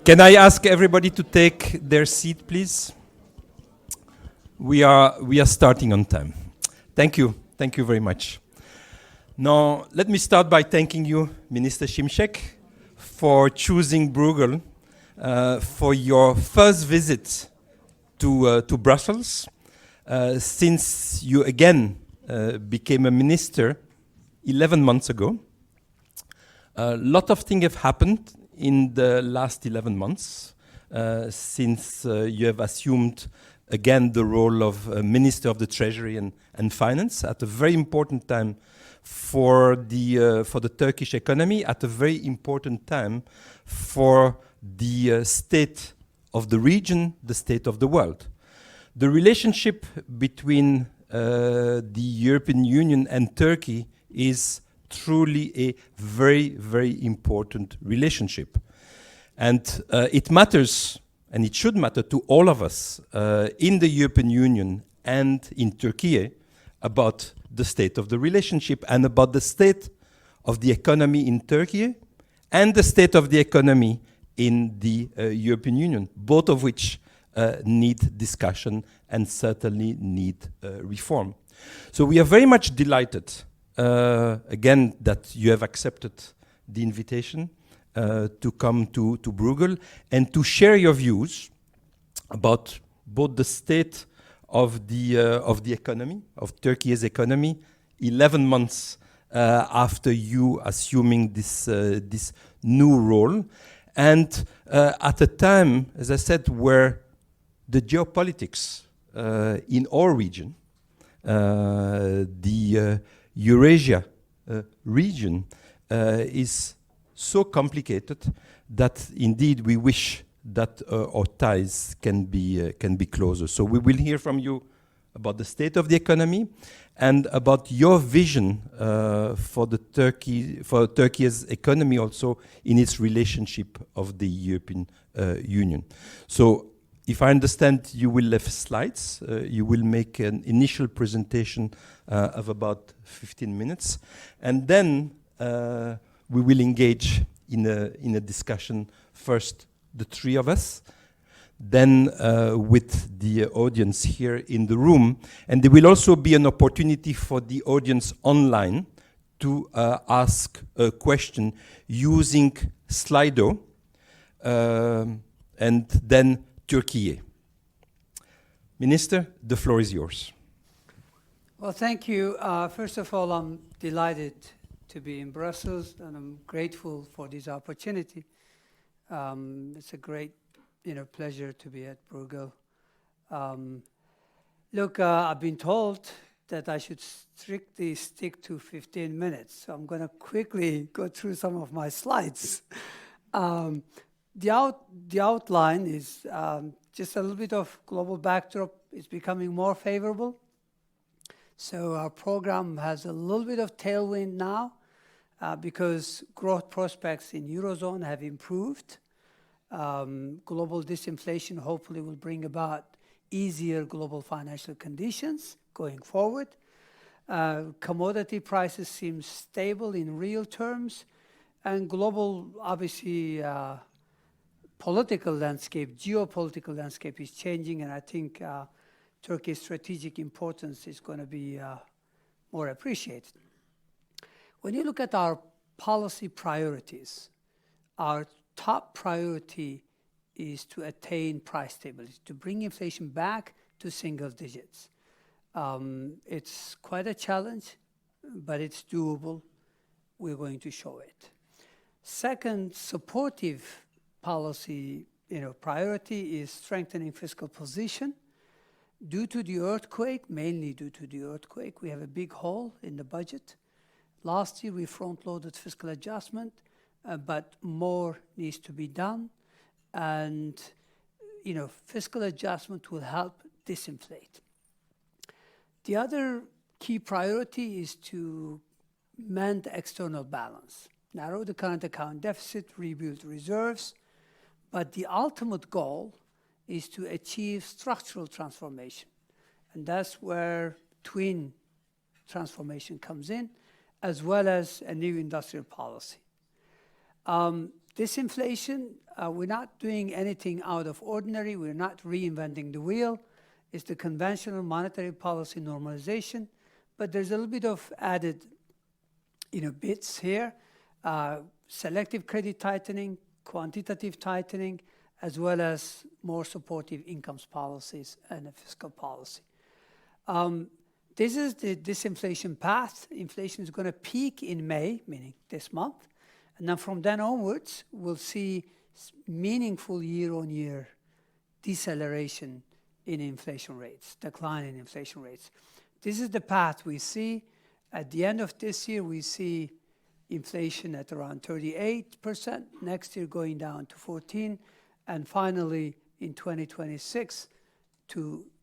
Can I ask everybody to take their seat, please? We are starting on time. Thank you very much. Now, let me start by thanking you, Minister Şimşek, for choosing Bruegel for your first visit to Brussels, since you again became a minister 11 months ago. A lot of things have happened in the last 11 months since you have assumed again the role of Minister of the Treasury and Finance at a very important time for the Turkish economy, at a very important time for the state of the region, the state of the world. The relationship between the European Union and Turkey is truly a very, very important relationship. And it matters, and it should matter to all of us in the European Union and in Turkey about the state of the relationship and about the state of the economy in Turkey and the state of the economy in the European Union, both of which need discussion and certainly need reform. So we are very much delighted again that you have accepted the invitation to come to Bruegel and to share your views about both the state of the economy, of Turkey's economy, 11 months after you assuming this new role, and at a time, as I said, where the geopolitics in our region, the Eurasia region, is so complicated that indeed we wish that our ties can be closer. So we will hear from you about the state of the economy and about your vision for Turkey's economy also in its relationship of the European Union. So if I understand, you will have slides. You will make an initial presentation of about 15 minutes, and then we will engage in a discussion. First, the three of us, then with the audience here in the room, and there will also be an opportunity for the audience online to ask a question using Slido, and then Turkey. Minister, the floor is yours. Well, thank you. First of all, I'm delighted to be in Brussels, and I'm grateful for this opportunity. It's a great, pleasure to be at Bruegel. Look, I've been told that I should strictly stick to 15 minutes, so I'm going to quickly go through some of my slides. The outline is just a little bit of global backdrop. It's becoming more favorable. So our program has a little bit of tailwind now because growth prospects in Eurozone have improved. Global disinflation hopefully will bring about easier global financial conditions going forward. Commodity prices seem stable in real terms, and global, obviously, political landscape, geopolitical landscape is changing, and I think Turkey's strategic importance is going to be more appreciated. When you look at our policy priorities, our top priority is to attain price stability, to bring inflation back to single digits. It's quite a challenge, but it's doable. We're going to show it. Second, supportive policy priority is strengthening fiscal position. Due to the earthquake, mainly due to the earthquake, we have a big hole in the budget. Last year, we front-loaded fiscal adjustment, but more needs to be done. And, fiscal adjustment will help disinflate. The other key priority is to mend the external balance, narrow the current account deficit, rebuild reserves. But the ultimate goal is to achieve structural transformation. And that's where twin transformation comes in, as well as a new industrial policy. Disinflation, we're not doing anything out of ordinary. We're not reinventing the wheel. It's the conventional monetary policy normalization, but there's a little bit of added, bits here. Selective credit tightening, quantitative tightening, as well as more supportive incomes policies and a fiscal policy. This is the disinflation path. Inflation is going to peak in May, meaning this month. And then from then onwards, we'll see meaningful year-on-year deceleration in inflation rates, decline in inflation rates. This is the path we see. At the end of this year, we see inflation at around 38%, next year going down to 14%, and finally in 2026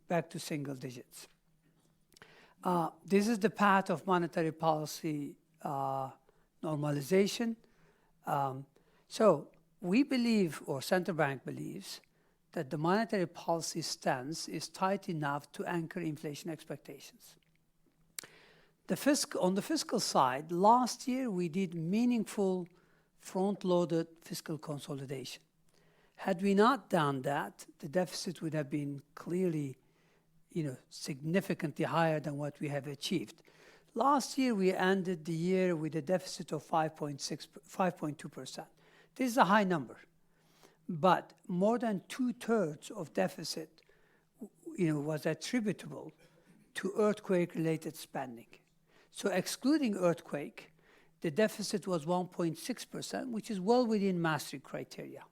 back to single digits. This is the path of monetary policy normalization. So we believe, or central bank believes, that the monetary policy stance is tight enough to anchor inflation expectations. On the fiscal side, last year we did meaningful front-loaded fiscal consolidation. Had we not done that, the deficit would have been clearly, significantly higher than what we have achieved. Last year we ended the year with a deficit of 5.2%. This is a high number, but more than 2/3 of deficit, was attributable to earthquake-related spending. So excluding earthquake, the deficit was 1.6%, which is well within Maastricht criteria.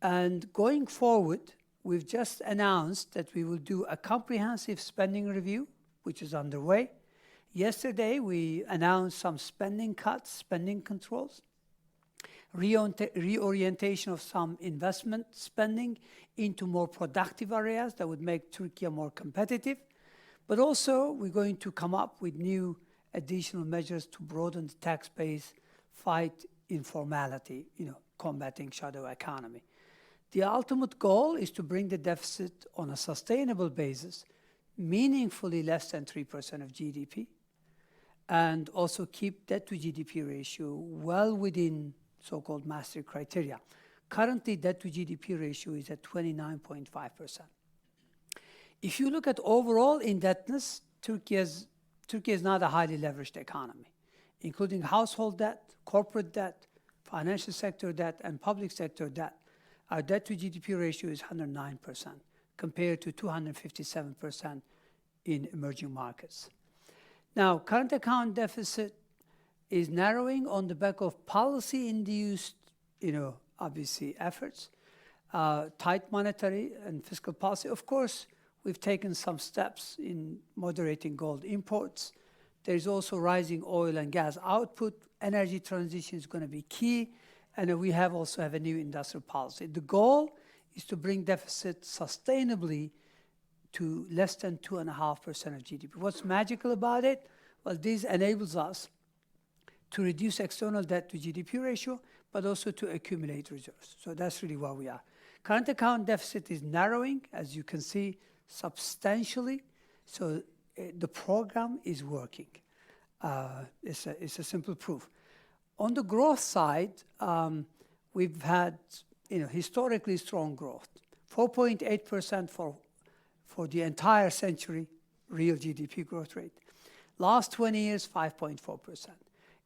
And going forward, we've just announced that we will do a comprehensive spending review, which is underway. Yesterday, we announced some spending cuts, spending controls, reorientation of some investment spending into more productive areas that would make Turkey more competitive. But also, we're going to come up with new additional measures to broaden the tax base, fight informality, combating shadow economy. The ultimate goal is to bring the deficit on a sustainable basis, meaningfully less than 3% of GDP, and also keep debt to GDP ratio well within so-called Maastricht criteria. Currently, debt to GDP ratio is at 29.5%. If you look at overall indebtedness, Turkey is not a highly leveraged economy, including household debt, corporate debt, financial sector debt, and public sector debt. Our debt to GDP ratio is 109%, compared to 257% in emerging markets. Now, current account deficit is narrowing on the back of policy-induced, obviously, efforts, tight monetary and fiscal policy. Of course, we've taken some steps in moderating gold imports. There's also rising oil and gas output. Energy transition is going to be key. And we also have a new industrial policy. The goal is to bring deficit sustainably to less than 2.5% of GDP. What's magical about it? Well, this enables us to reduce external debt to GDP ratio, but also to accumulate reserves. So that's really where we are. Current account deficit is narrowing, as you can see, substantially. So the program is working. It's a simple proof. On the growth side, we've had historically strong growth. 4.8% for the entire century, real GDP growth rate. Last 20 years, 5.4%.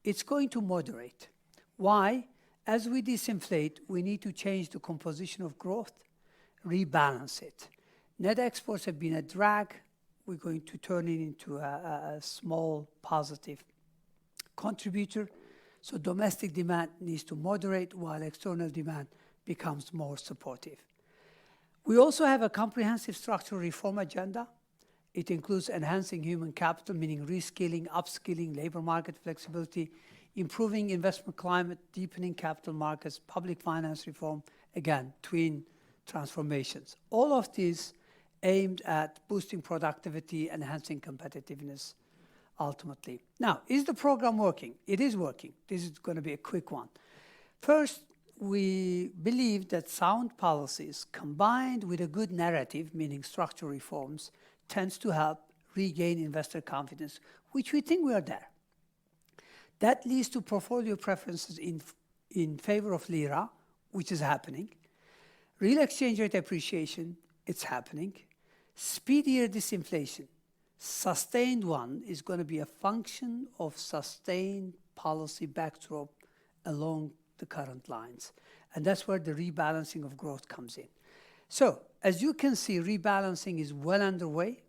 It's going to moderate. Why? As we disinflate, we need to change the composition of growth, rebalance it. Net exports have been a drag. We're going to turn it into a small positive contributor. So domestic demand needs to moderate while external demand becomes more supportive. We also have a comprehensive structural reform agenda. It includes enhancing human capital, meaning reskilling, upskilling, labor market flexibility, improving investment climate, deepening capital markets, public finance reform, again, twin transformations. All of these aimed at boosting productivity, enhancing competitiveness, ultimately. Now, is the program working? It is working. This is going to be a quick one. First, we believe that sound policies combined with a good narrative, meaning structural reforms, tends to help regain investor confidence, which we think we are there. That leads to portfolio preferences in in favor of lira, which is happening. Real exchange rate appreciation, it's happening. Speedier disinflation, sustained one, is going to be a function of sustained policy backdrop along the current lines. And that's where the rebalancing of growth comes in. So, as you can see, rebalancing is well underway.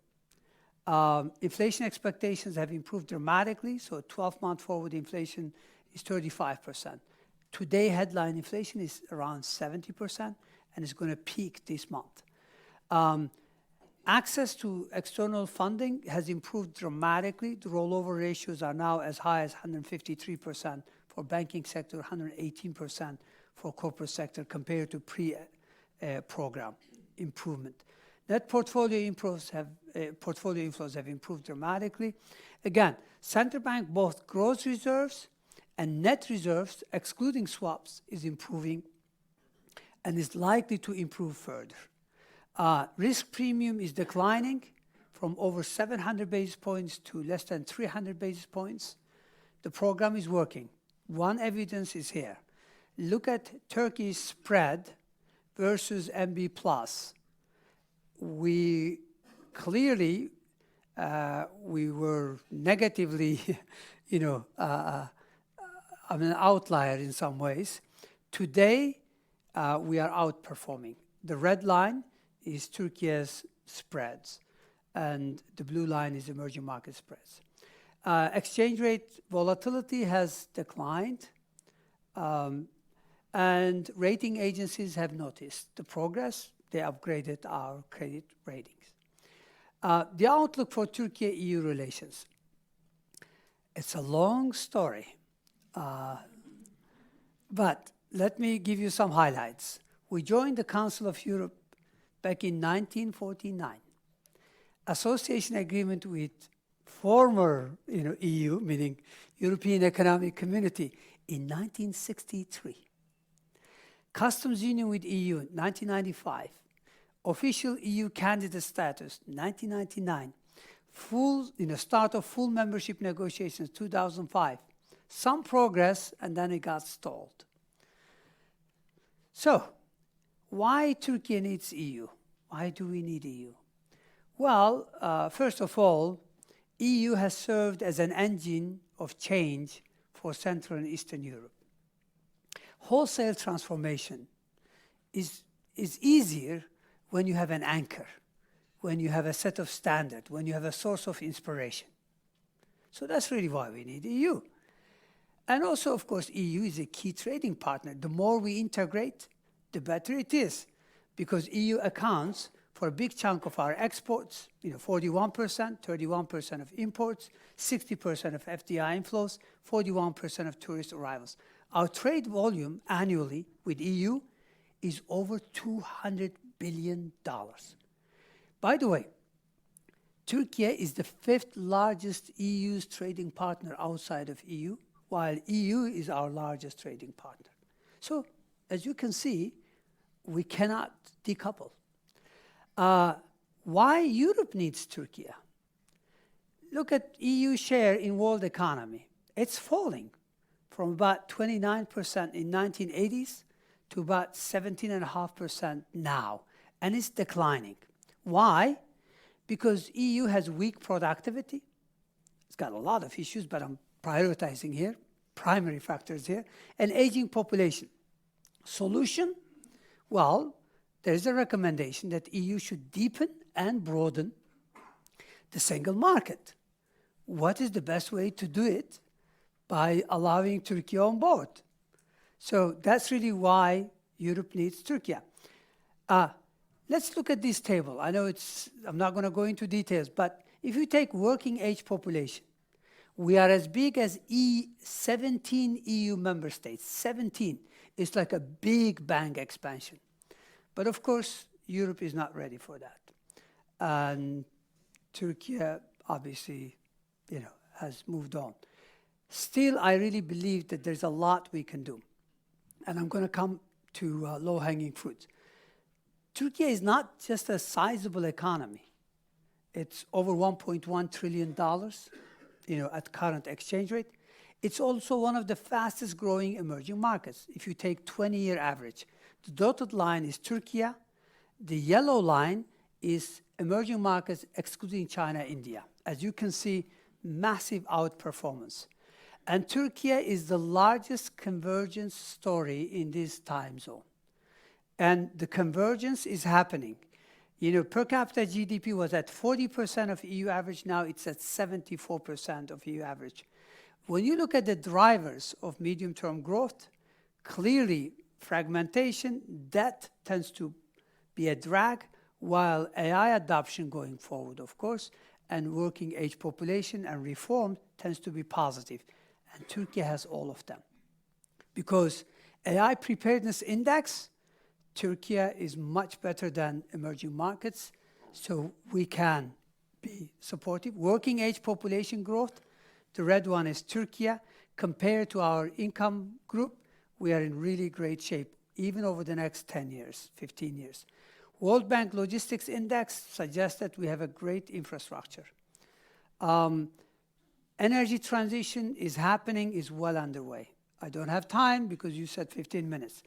Inflation expectations have improved dramatically, so 12-month forward inflation is 35%. Today, headline inflation is around 70%, and it's going to peak this month. Access to external funding has improved dramatically. The rollover ratios are now as high as 153% for banking sector, 118% for corporate sector compared to pre-program improvement. Net portfolio inflows have improved dramatically. Again, central bank both gross reserves and net reserves, excluding swaps, is improving and is likely to improve further. Risk premium is declining from over 700 basis points to less than 300 basis points. The program is working. One evidence is here. Look at Turkey's spread versus MB plus. We clearly, we were negatively, an outlier in some ways. Today, we are outperforming. The red line is Turkey's spreads, and the blue line is emerging market spreads. Exchange rate volatility has declined, and rating agencies have noticed the progress. They upgraded our credit ratings. The outlook for Turkey-EU relations. It's a long story, but let me give you some highlights. We joined the Council of Europe back in 1949. Association agreement with former EU, meaning European Economic Community, in 1963. Customs Union with EU, 1995. Official EU candidate status, 1999. Start of full membership negotiations, 2005. Some progress, and then it got stalled. So, why Turkey needs EU? Why do we need EU? Well, first of all, EU has served as an engine of change for Central and Eastern Europe. Wholesale transformation is easier when you have an anchor, when you have a set of standards, when you have a source of inspiration. So that's really why we need EU. And also, of course, EU is a key trading partner. The more we integrate, the better it is, because EU accounts for a big chunk of our exports, 41%, 31% of imports, 60% of FDI inflows, 41% of tourist arrivals. Our trade volume annually with EU is over $200 billion. By the way, Turkey is the 5th largest EU's trading partner outside of EU, while EU is our largest trading partner. So, as you can see, we cannot decouple. Why Europe needs Turkey? Look at EU share in world economy. It's falling from about 29% in 1980s to about 17.5% now, and it's declining. Why? Because EU has weak productivity. It's got a lot of issues, but I'm prioritizing here, primary factors here, and aging population. Solution? Well, there's a recommendation that EU should deepen and broaden the single market. What is the best way to do it? By allowing Turkey on board. So that's really why Europe needs Turkey. Let's look at this table. I know I'm not going to go into details, but if you take working age population, we are as big as 17 EU member states. 17. It's like a big bang expansion. But of course, Europe is not ready for that. And Turkey obviously, has moved on. Still, I really believe that there's a lot we can do. And I'm going to come to low-hanging fruit. Turkey is not just a sizable economy. It's over $1.1 trillion, at current exchange rate. It's also one of the fastest growing emerging markets. If you take 20-year average, the dotted line is Turkey. The yellow line is emerging markets excluding China, India. As you can see, massive outperformance. And Turkey is the largest convergence story in this time zone. And the convergence is happening. You know, per capita GDP was at 40% of EU average, now it's at 74% of EU average. When you look at the drivers of medium-term growth, clearly fragmentation, debt tends to be a drag, while AI adoption going forward, of course, and working age population and reform tends to be positive. And Turkey has all of them. Because AI preparedness index, Turkey is much better than emerging markets, so we can be supportive. Working age population growth, the red one is Turkey. Compared to our income group, we are in really great shape, even over the next 10 years, 15 years. World Bank Logistics Index suggests that we have a great infrastructure. Energy transition is happening, is well underway. I don't have time because you said 15 minutes.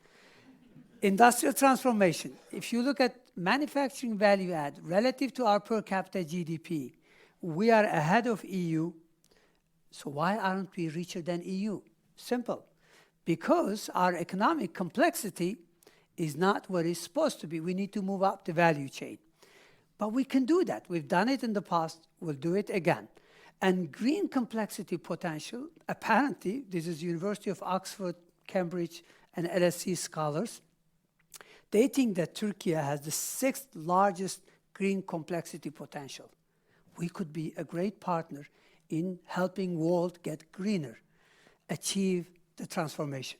Industrial transformation. If you look at manufacturing value add relative to our per capita GDP, we are ahead of EU. So why aren't we richer than EU? Simple. Because our economic complexity is not what it's supposed to be. We need to move up the value chain. But we can do that. We've done it in the past. We'll do it again. And green complexity potential, apparently, this is University of Oxford, Cambridge, and LSE scholars, they think that Turkey has the 6th largest green complexity potential. We could be a great partner in helping world get greener, achieve the transformation.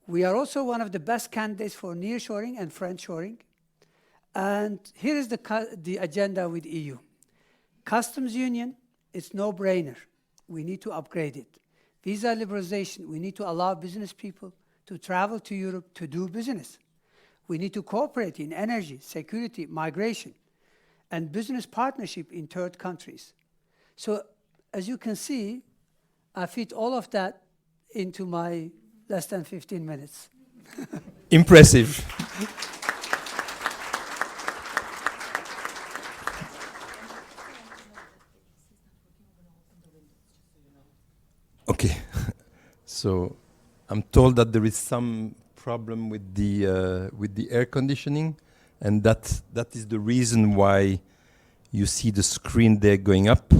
We are also one of the best candidates for nearshoring and friendshoring. And here is the agenda with EU. Customs union, it's no-brainer. We need to upgrade it. Visa liberalization, we need to allow business people to travel to Europe to do business. We need to cooperate in energy, security, migration, and business partnership in third countries. So, as you can see, I fit all of that into my less than 15 minutes. Impressive. Okay, so I'm told that there is some problem with the air conditioning, and that is the reason why you see the screen there going up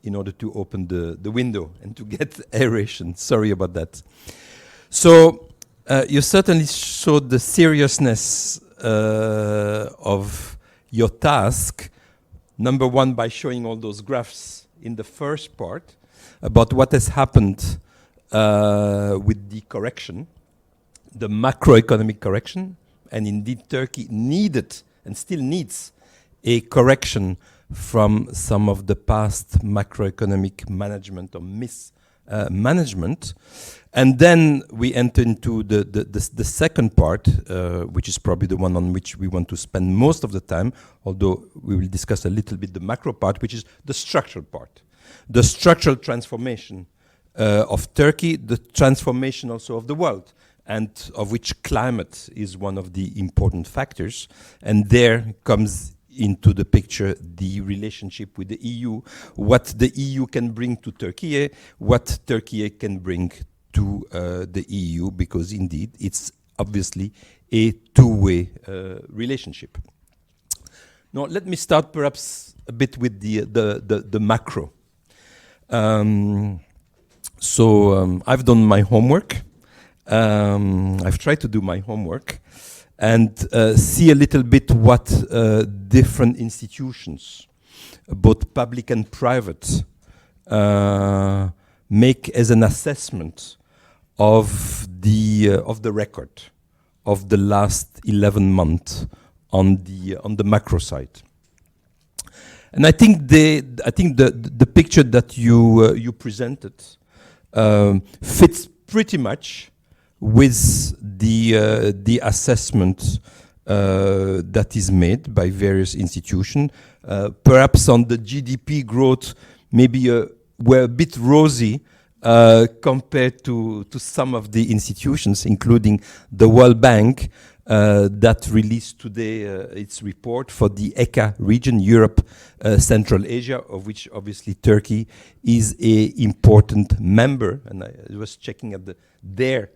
in order to open the window and to get aeration. Sorry about that. So you certainly showed the seriousness of your task, number one, by showing all those graphs in the first part about what has happened with the correction, the macroeconomic correction, and indeed Turkey needed and still needs a correction from some of the past macroeconomic management or mismanagement. And then we enter into the second part, which is probably the one on which we want to spend most of the time, although we will discuss a little bit the macro part, which is the structural part. The structural transformation of Turkey, the transformation also of the world, and of which climate is one of the important factors. And there comes into the picture the relationship with the EU, what the EU can bring to Turkey, what Turkey can bring to the EU, because indeed it's obviously a two-way relationship. Now let me start perhaps a bit with the macro. I've done my homework. I've tried to do my homework and see a little bit what different institutions, both public and private, make as an assessment of the record of the last 11 months on the macro side. And I think the picture that you presented fits pretty much with the assessment that is made by various institutions. Perhaps on the GDP growth, maybe we're a bit rosy compared to some of the institutions, including the World Bank, that released today its report for the ECA region, Europe, Central Asia, of which obviously Turkey is an important member. And I was checking at their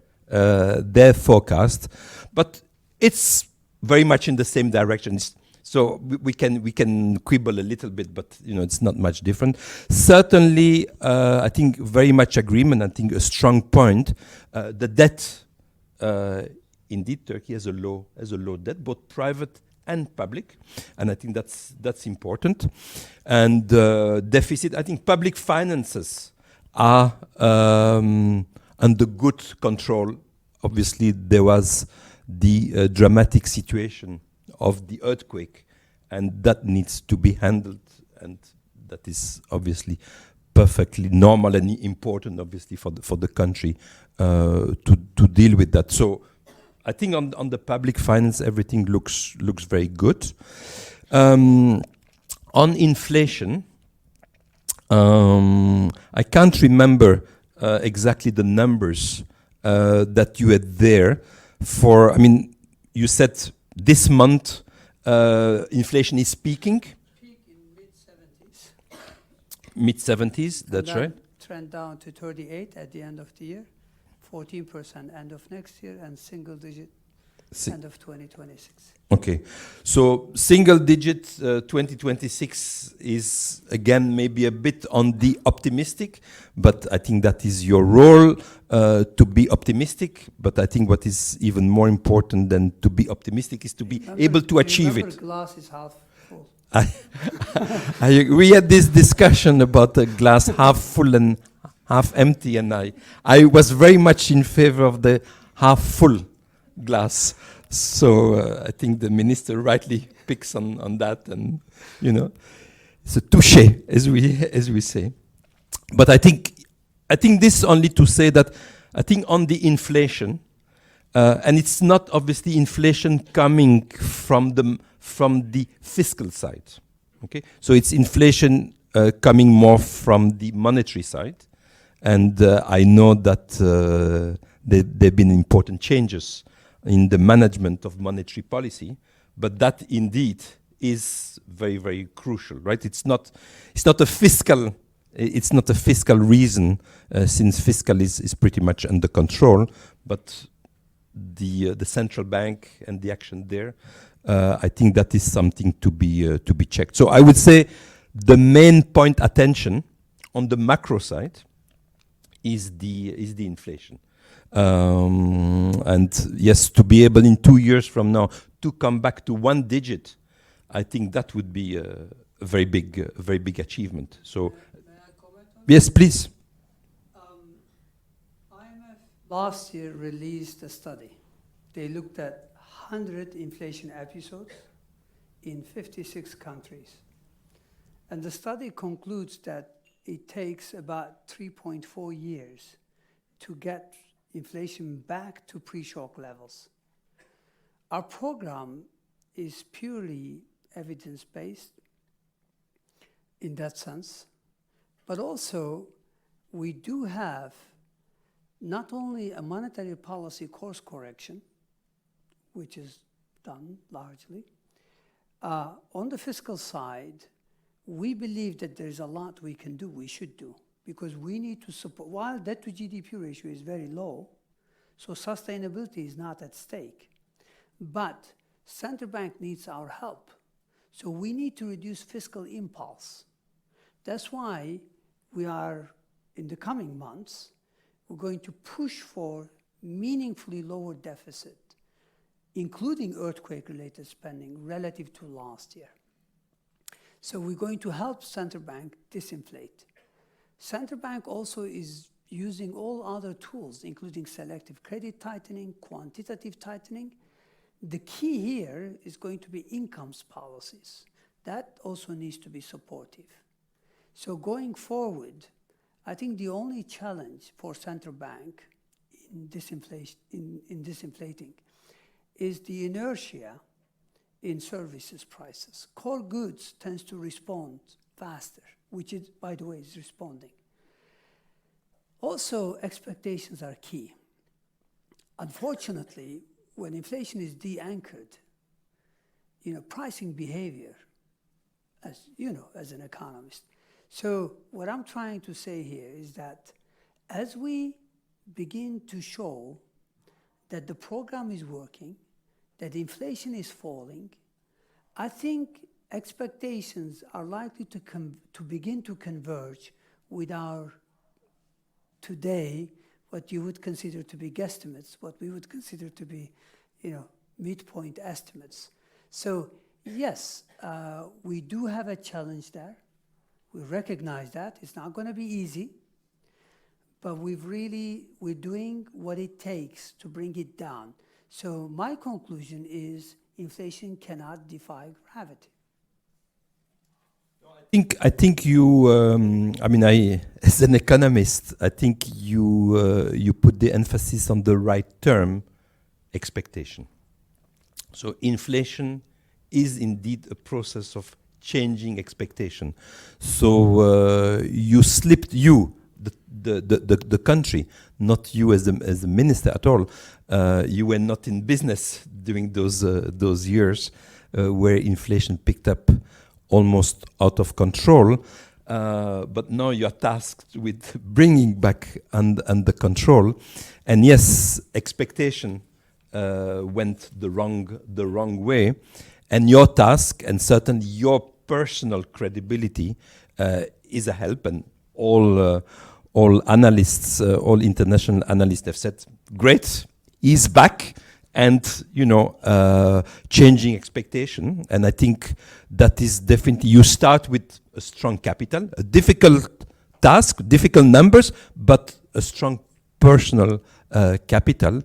forecast, but it's very much in the same direction. So we can quibble a little bit, but it's not much different. Certainly, I think very much agreement. I think a strong point. The debt, indeed, Turkey has a low debt, both private and public, and I think that's important. And deficit, I think public finances are under good control. Obviously, there was the dramatic situation of the earthquake, and that needs to be handled, and that is obviously perfectly normal and important, obviously, for the country to deal with that. So I think on the public finance, everything looks very good. On inflation, I can't remember exactly the numbers that you had there. You said this month inflation is peaking. Peak in mid-70s. Mid-70s, that's right. Trend down to 38 at the end of the year, 14% end of next year, and single digit end of 2026. Okay, so single digit 2026 is again maybe a bit on the optimistic, but I think that is your role to be optimistic. But I think what is even more important than to be optimistic is to be able to achieve it. Glass is half full. We had this discussion about the glass half full and half empty, and I was very much in favor of the half full glass. So I think the minister rightly picks on that, and it's a touché, as we say. But I think this only to say that I think on the inflation, and it's not obviously inflation coming from the fiscal side. Okay, so it's inflation coming more from the monetary side, and I know that there've been important changes in the management of monetary policy, but that indeed is very, very crucial, right? It's not a fiscal reason, since fiscal is pretty much under control, but the central bank and the action there, I think that is something to be checked. So I would say the main point attention on the macro side is the inflation. And yes, to be able in 2 years from now to come back to 1 digit, I think that would be a very big achievement. So, may I comment on yes, please. IMF last year released a study. They looked at 100 inflation episodes in 56 countries. And the study concludes that it takes about 3.4 years to get inflation back to pre-shock levels. Our program is purely evidence-based in that sense, but also we do have not only a monetary policy course correction, which is done largely. On the fiscal side, we believe that there's a lot we can do, we should do, because we need to support, while debt to GDP ratio is very low, so sustainability is not at stake. But central bank needs our help. So we need to reduce fiscal impulse. That's why we are, in the coming months, we're going to push for meaningfully lower deficit, including earthquake-related spending relative to last year. So we're going to help central bank disinflate. Central bank also is using all other tools, including selective credit tightening, quantitative tightening. The key here is going to be incomes policies. That also needs to be supportive. So going forward, I think the only challenge for central bank in disinflating is the inertia in services prices. Core goods tends to respond faster, which is, by the way, is responding. Also, expectations are key. Unfortunately, when inflation is de-anchored, pricing behavior, as you know, as an economist. So what I'm trying to say here is that as we begin to show that the program is working, that inflation is falling, I think expectations are likely to begin to converge with our today, what you would consider to be guesstimates, what we would consider to be, midpoint estimates. So yes, we do have a challenge there. We recognize that. It's not going to be easy, but we're doing what it takes to bring it down. So my conclusion is inflation cannot defy gravity. I think you. As an economist, I think you put the emphasis on the right term, expectation. So inflation is indeed a process of changing expectation. So you slipped the country, not you as the minister at all. You were not in business during those years where inflation picked up almost out of control, but now you are tasked with bringing back under control. And yes, expectation went the wrong way, and your task and certainly your personal credibility is a help. And all analysts, all international analysts have said, great, he's back. And changing expectation, and I think that is definitely, you start with a strong capital, a difficult task, difficult numbers, but a strong personal capital,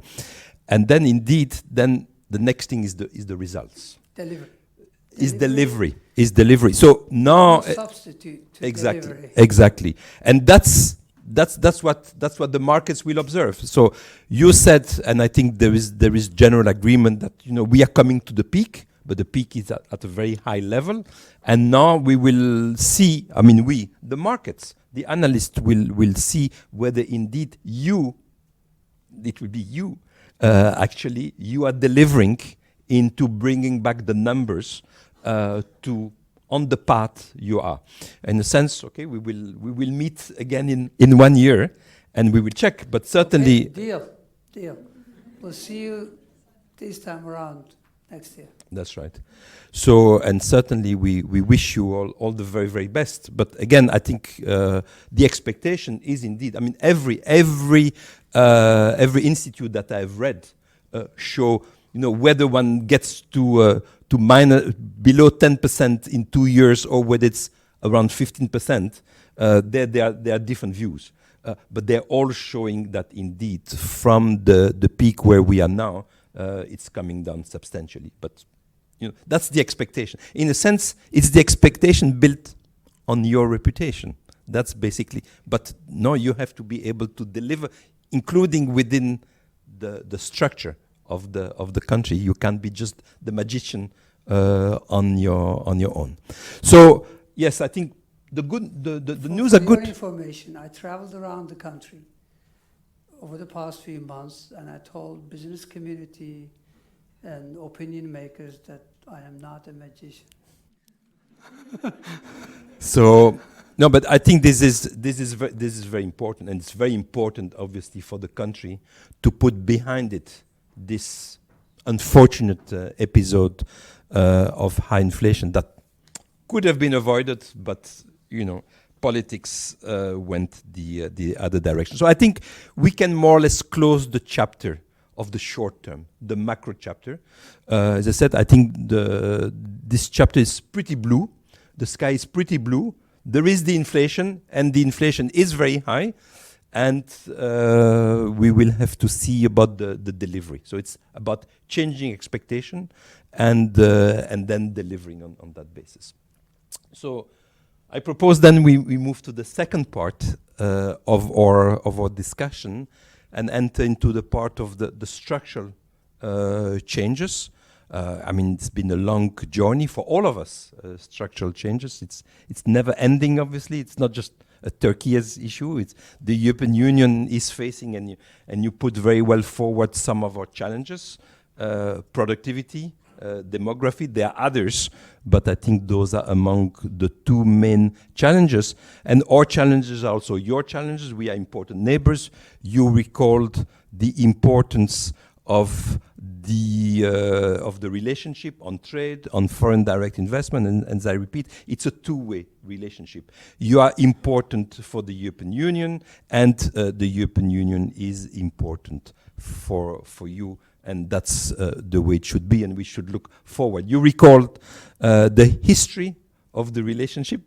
and then indeed, then the next thing is the results. Delivery. So now, substitute to delivery. Exactly, and that's what the markets will observe. So you said, and I think there is general agreement that we are coming to the peak, but the peak is at a very high level, and now we will see. The markets, the analysts will see whether indeed it will be you. Actually, you are delivering into bringing back the numbers to on the path you are. In a sense, okay, we will meet again in 1 year, and we will check. But certainly, okay, deal. We'll see you this time around next year. That's right. So, and certainly we wish you all the very, very best. But again, I think the expectation is indeed. Every institute that I've read show whether one gets to below 10% in 2 years, or whether it's around 15%, there are different views. But they're all showing that indeed from the peak where we are now, it's coming down substantially. But that's the expectation. In a sense, it's the expectation built on your reputation. That's basically. But no, you have to be able to deliver, including within the structure of the country. You can't be just the magician on your own. So yes, I think the news are good. For your information, I traveled around the country over the past few months, and I told business community and opinion makers that I am not a magician. So no, but I think this is very important, and it's very important, obviously, for the country to put behind it this unfortunate episode of high inflation that could have been avoided, but politics went the other direction. So I think we can more or less close the chapter of the short term, the macro chapter. As I said, I think this chapter is pretty blue. The sky is pretty blue. There is the inflation, and the inflation is very high. And we will have to see about the delivery. So it's about changing expectation and then delivering on that basis. So I propose then we move to the second part of our discussion and enter into the part of the structural changes. It's been a long journey for all of us, structural changes. It's never ending, obviously. It's not just a Turkey's issue. It's the European Union is facing, and you put very well forward some of our challenges, productivity, demography. There are others, but I think those are among the two main challenges. And our challenges are also your challenges. We are important neighbors. You recalled the importance of the relationship on trade, on foreign direct investment, and as I repeat, it's a two-way relationship. You are important for the European Union, and the European Union is important for you, and that's the way it should be, and we should look forward. You recalled the history of the relationship,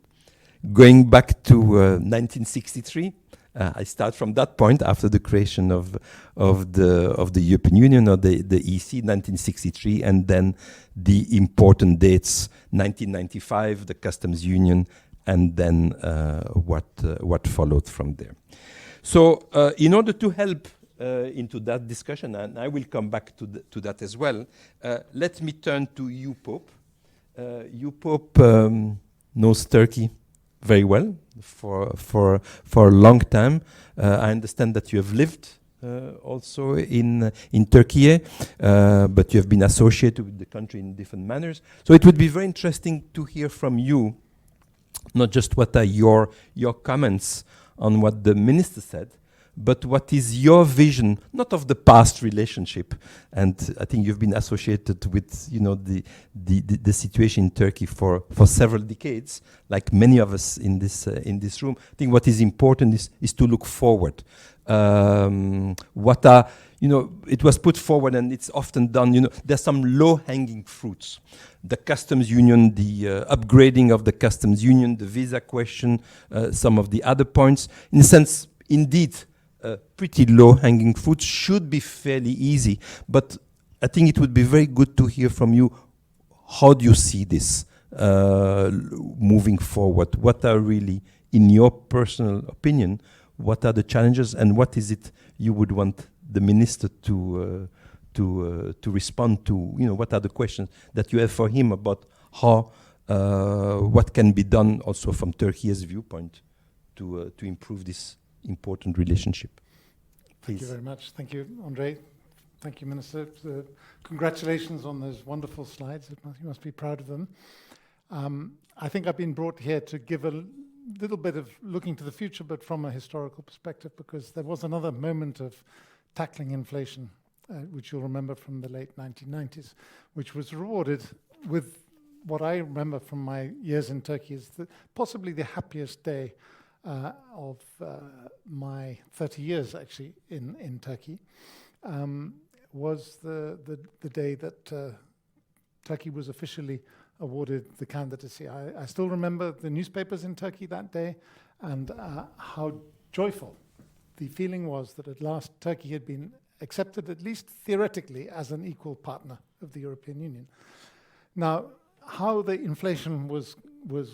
going back to 1963. I start from that point after the creation of the European Union or the EC, 1963, and then the important dates, 1995, the customs union, and then what followed from there. So in order to help into that discussion, and I will come back to that as well, let me turn to you, Pope. You, Pope, knows Turkey very well for a long time. I understand that you have lived also in Turkey, but you have been associated with the country in different manners. So it would be very interesting to hear from you, not just what are your comments on what the minister said, but what is your vision, not of the past relationship, and I think you've been associated with, you know, the situation in Turkey for several decades, like many of us in this room. I think what is important is to look forward. What are, you know, it was put forward, and it's often done, you know, there's some low-hanging fruits. The customs union, the upgrading of the customs union, the visa question, some of the other points. In a sense, indeed, pretty low-hanging fruit, should be fairly easy, but I think it would be very good to hear from you. How do you see this moving forward? What are really, in your personal opinion, what are the challenges, and what is it you would want the minister to respond to? You know, what are the questions that you have for him about how what can be done also from Turkey's viewpoint to improve this important relationship? Please. Thank you very much. Thank you, André. Thank you, Minister. Congratulations on those wonderful slides. You must be proud of them. I think I've been brought here to give a little bit of looking to the future, but from a historical perspective, because there was another moment of tackling inflation, which you'll remember from the late 1990s, which was rewarded with what I remember from my years in Turkey is possibly the happiest day of my 30 years actually in Turkey, was the day that Turkey was officially awarded the candidacy. I still remember the newspapers in Turkey that day, and how joyful the feeling was that at last Turkey had been accepted, at least theoretically, as an equal partner of the European Union. Now, how the inflation was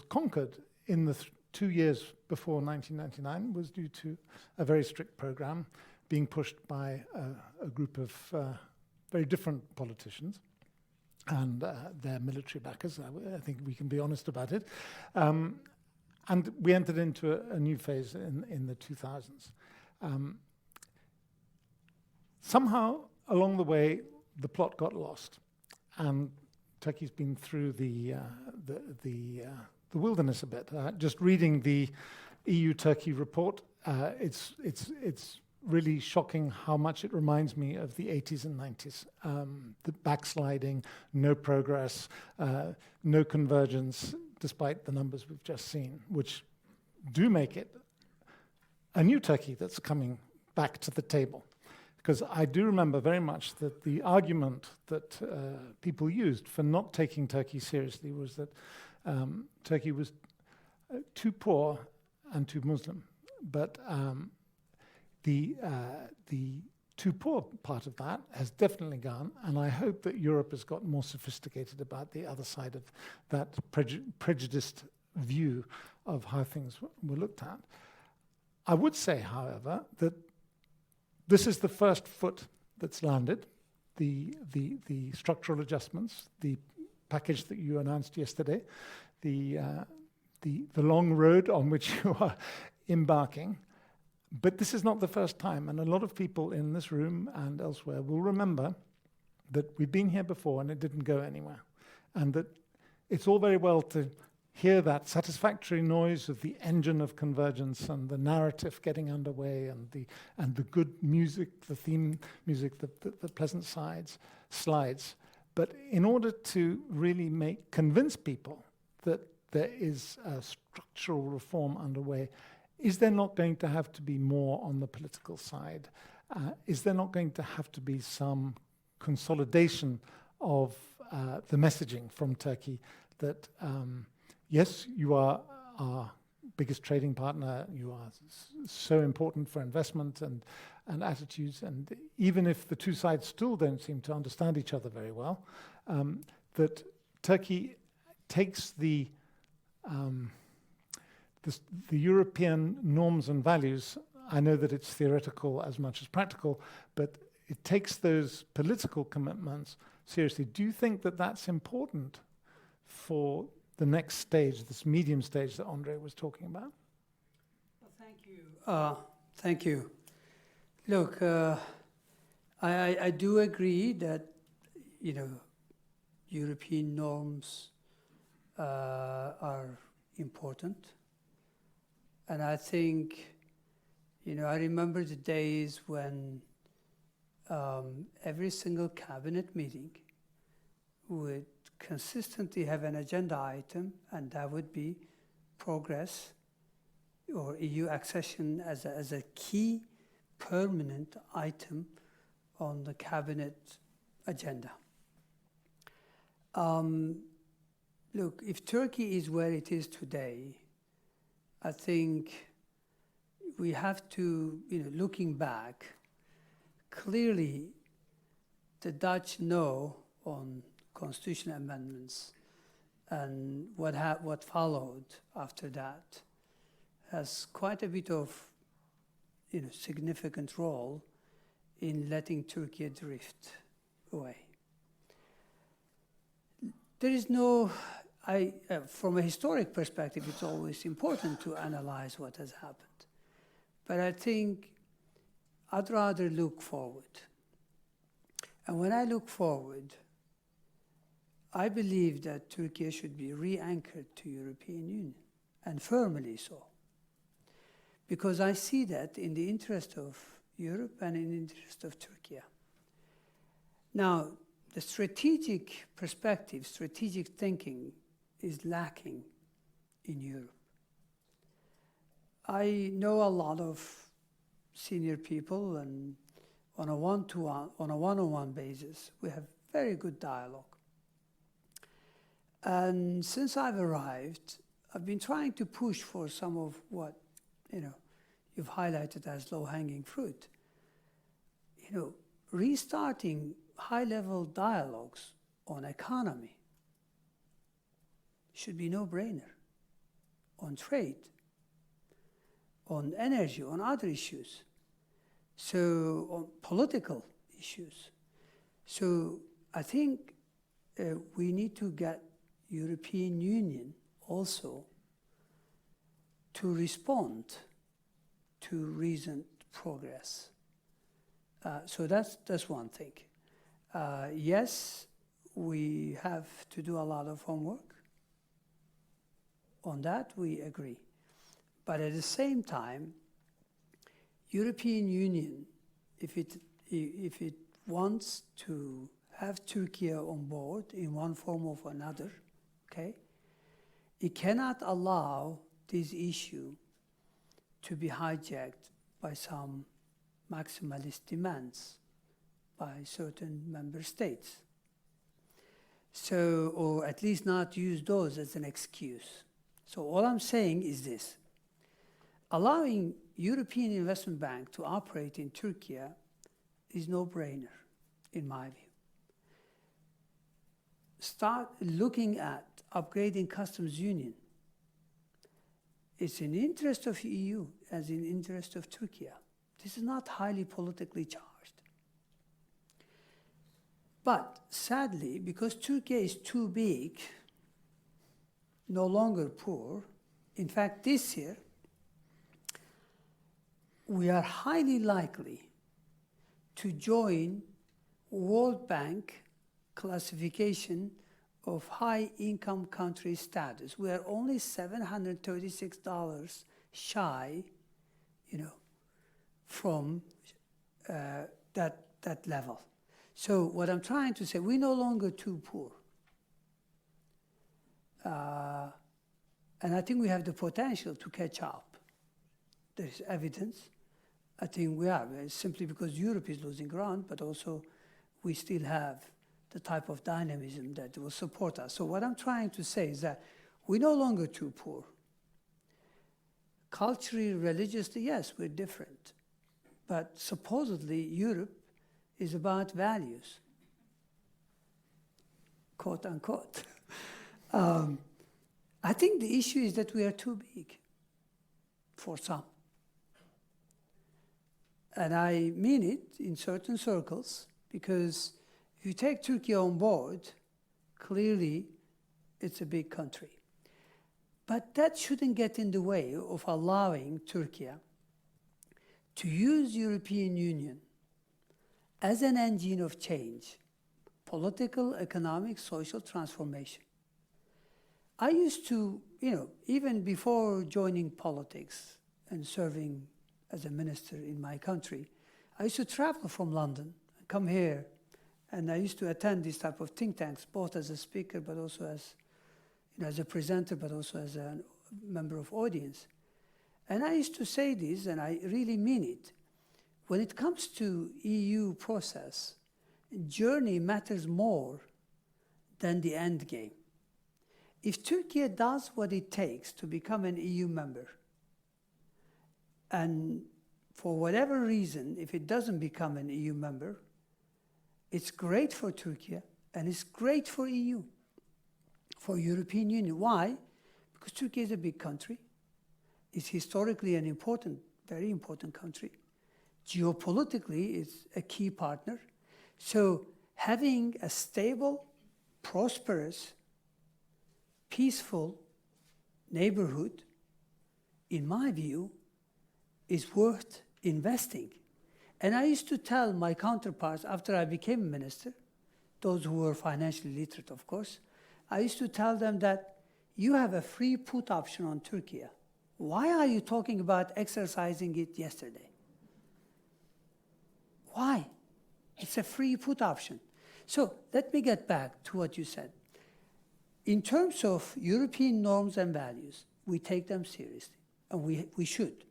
conquered in the 2 years before 1999 was due to a very strict program being pushed by a group of very different politicians and their military backers. I think we can be honest about it. And we entered into a new phase in the 2000s. Somehow, along the way, the plot got lost, and Turkey's been through the wilderness a bit. Just reading the EU-Turkey report, it's really shocking how much it reminds me of the 80s and 90s. The backsliding, no progress, no convergence, despite the numbers we've just seen, which do make it a new Turkey that's coming back to the table. Because I do remember very much that the argument that people used for not taking Turkey seriously was that Turkey was too poor and too Muslim. But the too poor part of that has definitely gone, and I hope that Europe has got more sophisticated about the other side of that prejudiced view of how things were looked at. I would say, however, that this is the first foot that's landed, the structural adjustments, the package that you announced yesterday, the long road on which you are embarking. But this is not the first time, and a lot of people in this room and elsewhere will remember that we've been here before and it didn't go anywhere. And that it's all very well to hear that satisfactory noise of the engine of convergence and the narrative getting underway and the good music, the theme music, the pleasant slides. But in order to really convince people that there is a structural reform underway, is there not going to have to be more on the political side? Is there not going to have to be some consolidation of the messaging from Turkey that, yes, you are our biggest trading partner, you are so important for investment and attitudes, and even if the two sides still don't seem to understand each other very well, that Turkey takes the European norms and values. I know that it's theoretical as much as practical, but it takes those political commitments seriously. Do you think that that's important for the next stage, this medium stage that André was talking about? Well, thank you. Thank you. Look, I do agree that, European norms are important. And I think, I remember the days when every single cabinet meeting would consistently have an agenda item, and that would be progress or EU accession as a key permanent item on the cabinet agenda. Look, if Turkey is where it is today, I think we have to, looking back, clearly the Dutch no on constitutional amendments and what followed after that has quite a bit of, significant role in letting Turkey drift away. There is no, from a historic perspective, it's always important to analyze what has happened. But I think I'd rather look forward. And when I look forward, I believe that Turkey should be re-anchored to European Union, and firmly so. Because I see that in the interest of Europe and in the interest of Turkey. Now, the strategic perspective, strategic thinking is lacking in Europe. I know a lot of senior people, and on a one-on-one basis, we have very good dialogue. And since I've arrived, I've been trying to push for some of what, you've highlighted as low-hanging fruit. Restarting high-level dialogues on economy should be no-brainer, on trade, on energy, on other issues, so on political issues. So I think we need to get European Union also to respond to recent progress. So that's one thing. Yes, we have to do a lot of homework. On that, we agree. But at the same time, European Union, if it wants to have Turkey on board in one form or another, okay, it cannot allow this issue to be hijacked by some maximalist demands by certain member states. So, or at least not use those as an excuse. So all I'm saying is this: allowing European Investment Bank to operate in Turkey is no-brainer, in my view. Start looking at upgrading customs union. It's in the interest of EU as in the interest of Turkey. This is not highly politically charged. But sadly, because Turkey is too big, no longer poor, in fact this year, we are highly likely to join World Bank classification of high income country status. We are only $736 shy, from that level. So what I'm trying to say, we're no longer too poor. And I think we have the potential to catch up. There's evidence. I think we are, simply because Europe is losing ground, but also we still have the type of dynamism that will support us. So what I'm trying to say is that we're no longer too poor. Culturally, religiously, yes, we're different. But supposedly, Europe is about values, quote unquote. I think the issue is that we are too big for some. And I mean it in certain circles, because if you take Turkey on board, clearly it's a big country. But that shouldn't get in the way of allowing Turkey to use European Union as an engine of change, political, economic, social transformation. I used to, even before joining politics and serving as a minister in my country, I used to travel from London, come here, and I used to attend these type of think tanks, both as a speaker, but also as a presenter, but also as a member of audience. And I used to say this, and I really mean it. When it comes to EU process, journey matters more than the end game. If Turkey does what it takes to become an EU member, and for whatever reason, if it doesn't become an EU member, it's great for Turkey, and it's great for EU, for European Union. Why? Because Turkey is a big country. It's historically an important, very important country. Geopolitically, it's a key partner. So having a stable, prosperous, peaceful neighborhood, in my view, is worth investing. And I used to tell my counterparts after I became a minister, those who were financially literate, of course, I used to tell them that you have a free put option on Turkey. Why are you talking about exercising it yesterday? Why? It's a free put option. So let me get back to what you said. In terms of European norms and values, we take them seriously, and we should.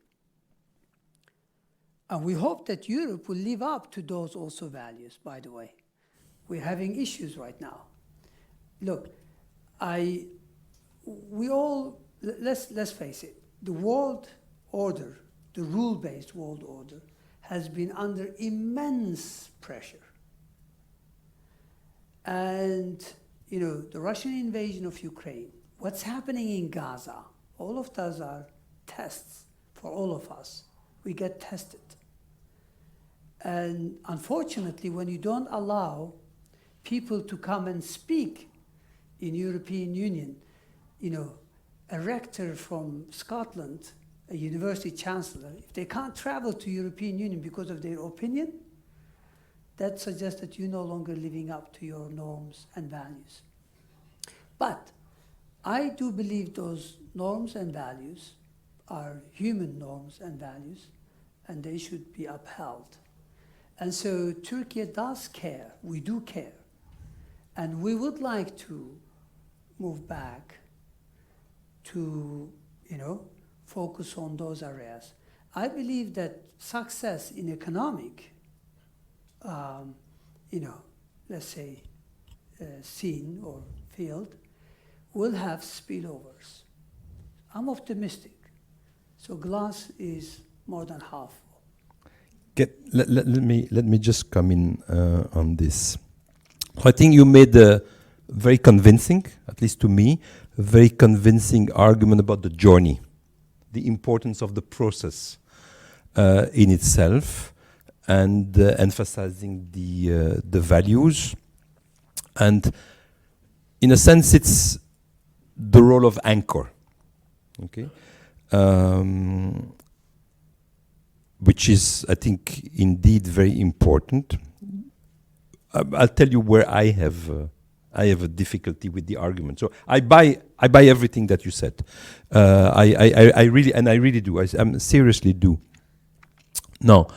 And we hope that Europe will live up to those also values, by the way. We're having issues right now. Look, let's face it, the world order, the rule-based world order, has been under immense pressure. And, the Russian invasion of Ukraine, what's happening in Gaza, all of those are tests for all of us. We get tested. And unfortunately, when you don't allow people to come and speak in European Union, a rector from Scotland, a university chancellor, if they can't travel to European Union because of their opinion, that suggests that you're no longer living up to your norms and values. But I do believe those norms and values are human norms and values, and they should be upheld. And so Turkey does care, we do care, and we would like to move back to, focus on those areas. I believe that success in economic, let's say, scene or field, will have spillovers. I'm optimistic. So glass is more than half full. Let me just come in on this. I think you made a very convincing, at least to me, a very convincing argument about the journey, the importance of the process in itself, and emphasizing the values. And in a sense, it's the role of anchor. Okay. which is, I think, indeed very important. I'll tell you where I have a difficulty with the argument. So I buy everything that you said. I really do. I seriously do. Now,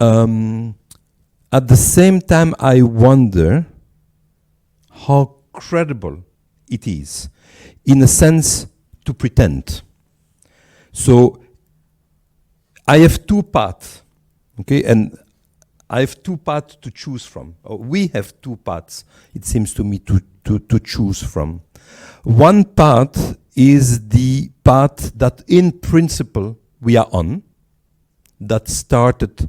at the same time, I wonder how credible it is, in a sense, to pretend. So I have two paths, okay, and I have two paths to choose from. Or we have two paths, it seems to me, to choose from. One path is the path that, in principle, we are on, that started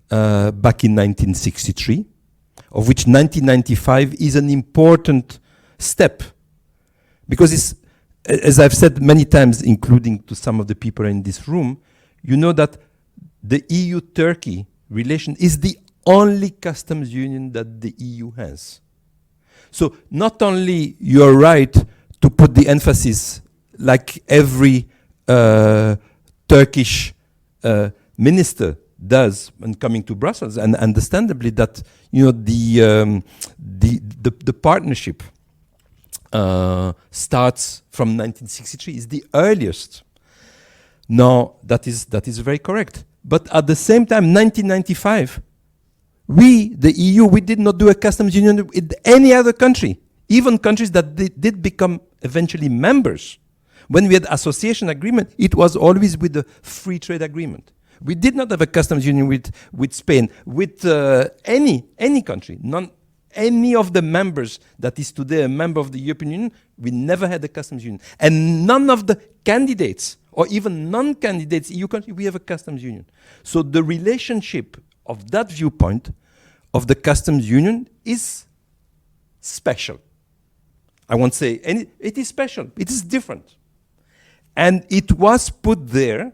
back in 1963, of which 1995 is an important step. Because it's, as I've said many times, including to some of the people in this room, you know that the EU-Turkey relation is the only customs union that the EU has. So not only you're right to put the emphasis, like every Turkish minister does when coming to Brussels, and understandably that, you know, the partnership starts from 1963, is the earliest. Now that is very correct. But at the same time, 1995, we, the EU, we did not do a customs union with any other country, even countries that did become eventually members. When we had association agreement, it was always with a free trade agreement. We did not have a customs union with Spain, with any country. Any of the members that is today a member of the European Union, we never had a customs union. And none of the candidates, or even non-candidates EU countries, we have a customs union. So the relationship of that viewpoint of the customs union is special. I won't say any, it is special, it is different. And it was put there,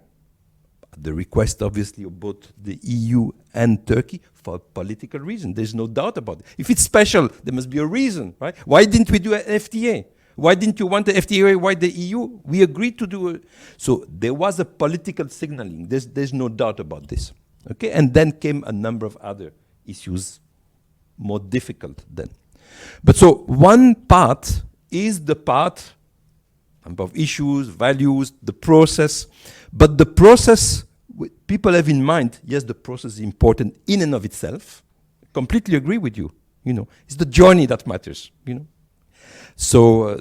at the request obviously of both the EU and Turkey, for political reason. There's no doubt about it. If it's special, there must be a reason, right? Why didn't we do an FTA? Why didn't you want the FTA? Why the EU? We agreed to do it. So there was a political signaling. There's no doubt about this. Okay, and then came a number of other issues, more difficult then. But so one part is the part, number of issues, values, the process. But the process, people have in mind, yes, the process is important in and of itself. Completely agree with you. You know, it's the journey that matters. You know, so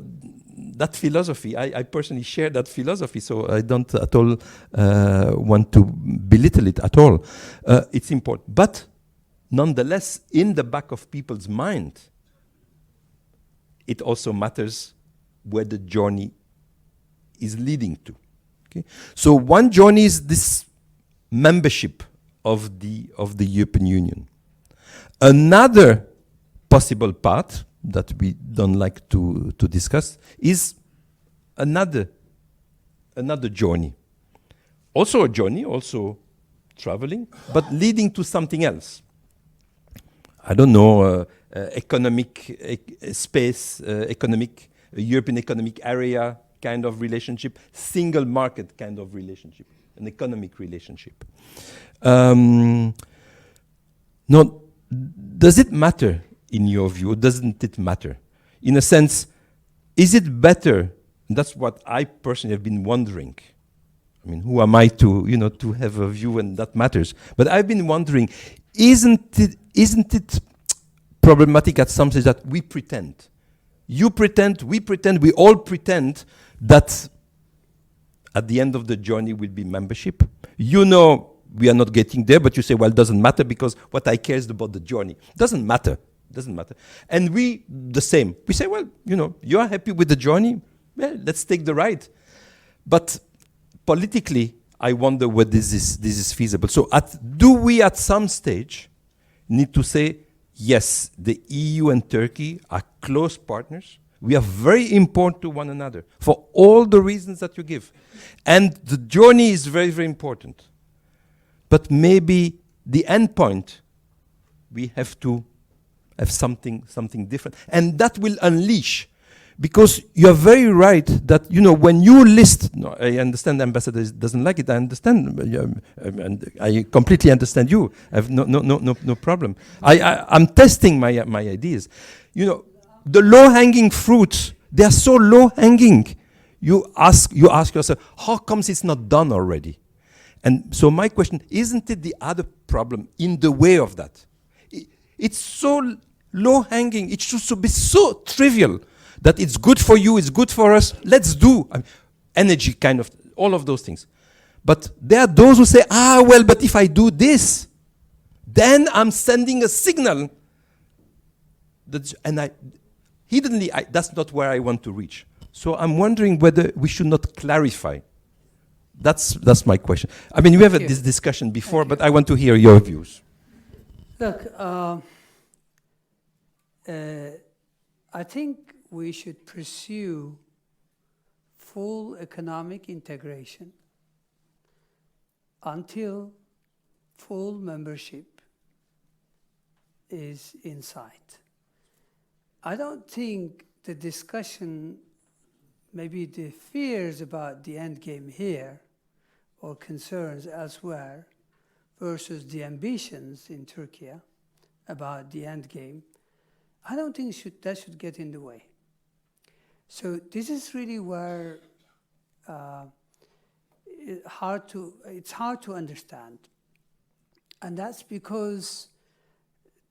that philosophy, I personally share that philosophy. So I don't at all want to belittle it at all. It's important, but nonetheless, in the back of people's mind, it also matters where the journey is leading to. Okay? So one journey is this membership of the European Union. Another possible path that we don't like to discuss is another journey. Also a journey, also traveling, but leading to something else. I don't know, economic space, European economic area kind of relationship, single market kind of relationship, an economic relationship. Now, does it matter in your view? Doesn't it matter? In a sense, is it better? That's what I personally have been wondering. I mean, who am I to, you know, to have a view when that matters? But I've been wondering, isn't it problematic at some stage that we pretend? You pretend, we all pretend that at the end of the journey will be membership. You know we are not getting there, but you say, well, it doesn't matter because what I care is about the journey. Doesn't matter. And we, the same. We say, well, you know, you are happy with the journey? Well, let's take the ride. But politically, I wonder whether this is feasible. So do we at some stage need to say, yes, the EU and Turkey are close partners. We are very important to one another for all the reasons that you give. And the journey is very, very important. But maybe the end point, we have to have something different. And that will unleash. Because you're very right that, you know, when you list, no, I understand the ambassador doesn't like it, I understand, and I completely understand you. I have no problem. I'm testing my ideas. You know, the low-hanging fruits, they are so low-hanging. You ask yourself, how comes it's not done already? And so my question, isn't it the other problem in the way of that? It's so low-hanging, it should be so trivial that it's good for you, it's good for us, let's do. Energy, kind of, all of those things. But there are those who say, well, but if I do this, then I'm sending a signal. And hiddenly, that's not where I want to reach. So I'm wondering whether we should not clarify. That's my question. I mean, we have this discussion before, but I want to hear your views. Look, I think we should pursue full economic integration until full membership is in sight. I don't think the discussion, maybe the fears about the end game here or concerns elsewhere versus the ambitions in Turkey about the end game, I don't think that should get in the way. So this is really where it's hard to understand. And that's because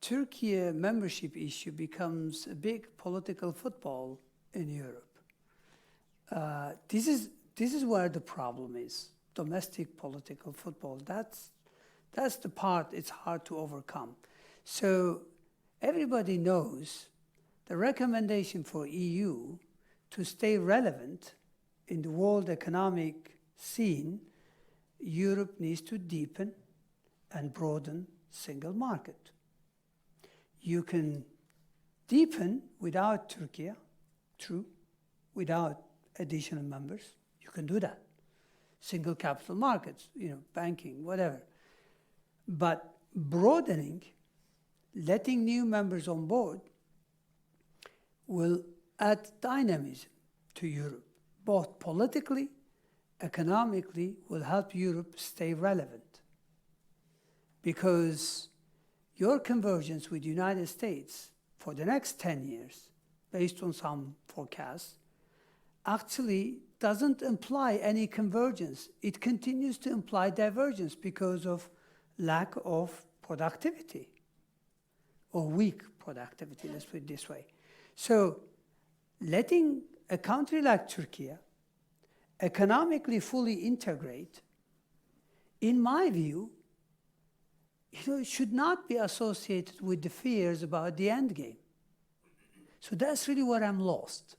Turkey membership issue becomes a big political football in Europe. This is where the problem is, domestic political football. That's the part it's hard to overcome. So everybody knows the recommendation for EU to stay relevant in the world economic scene, Europe needs to deepen and broaden single market. You can deepen without Turkey, true, without additional members. You can do that. Single capital markets, banking, whatever. But broadening, letting new members on board will add dynamism to Europe, both politically, economically, will help Europe stay relevant. Because your convergence with the United States for the next 10 years, based on some forecasts, actually doesn't imply any convergence. It continues to imply divergence because of lack of productivity, or weak productivity, let's put it this way. So letting a country like Turkey economically fully integrate, in my view, it should not be associated with the fears about the end game. So that's really where I'm lost.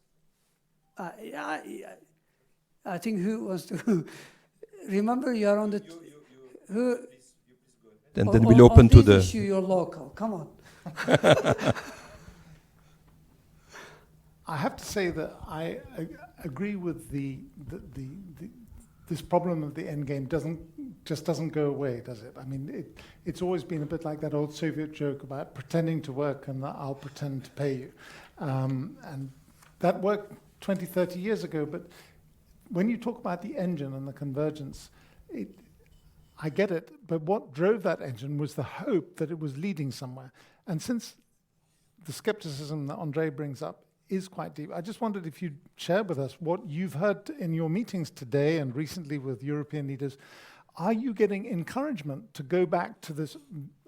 I think who wants to remember you're on the who. And then we'll open to the issue. You're local. Come on. I have to say that I agree with this problem of the end game doesn't go away, does it? I mean, it's always been a bit like that old Soviet joke about pretending to work and I'll pretend to pay you. And that worked 20, 30 years ago, but when you talk about the engine and the convergence, I get it, but what drove that engine was the hope that it was leading somewhere. And since the skepticism that André brings up is quite deep, I just wondered if you'd share with us what you've heard in your meetings today and recently with European leaders. Are you getting encouragement to go back to this?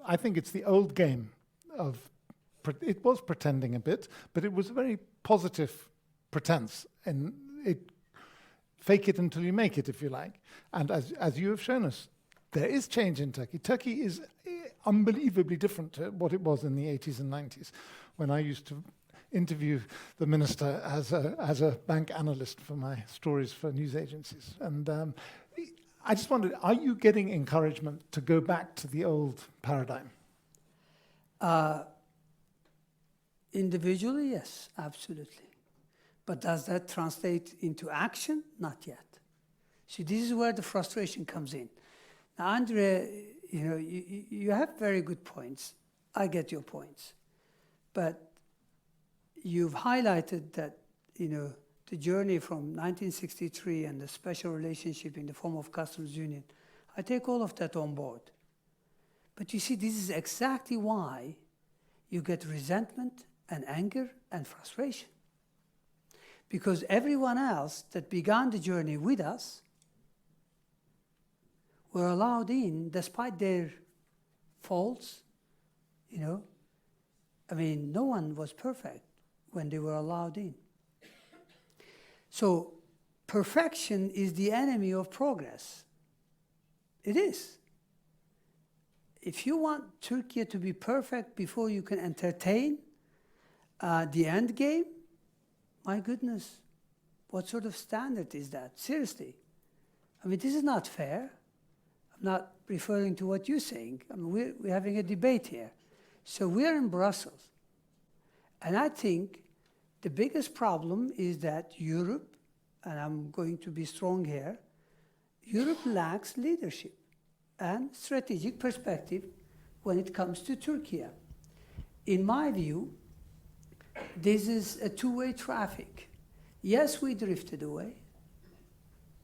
I think it's the old game of, it was pretending a bit, but it was a very positive pretense, and fake it until you make it, if you like. And as you have shown us, there is change in Turkey. Turkey is unbelievably different to what it was in the 80s and 90s, when I used to interview the minister as a bank analyst for my stories for news agencies. And I just wondered, are you getting encouragement to go back to the old paradigm? Individually, yes, absolutely. But does that translate into action? Not yet. See, this is where the frustration comes in. Now, André, you have very good points. I get your points. But you've highlighted that the journey from 1963 and the special relationship in the form of customs union, I take all of that on board. But you see, this is exactly why you get resentment and anger and frustration. Because everyone else that began the journey with us were allowed in despite their faults, I mean, no one was perfect when they were allowed in. So perfection is the enemy of progress. It is. If you want Turkey to be perfect before you can entertain the end game, my goodness, what sort of standard is that? Seriously. I mean, this is not fair. I'm not referring to what you're saying. I mean, we're having a debate here. So we're in Brussels. And I think the biggest problem is that Europe, and I'm going to be strong here, Europe lacks leadership and strategic perspective when it comes to Turkey. In my view, this is a two-way traffic. Yes, we drifted away,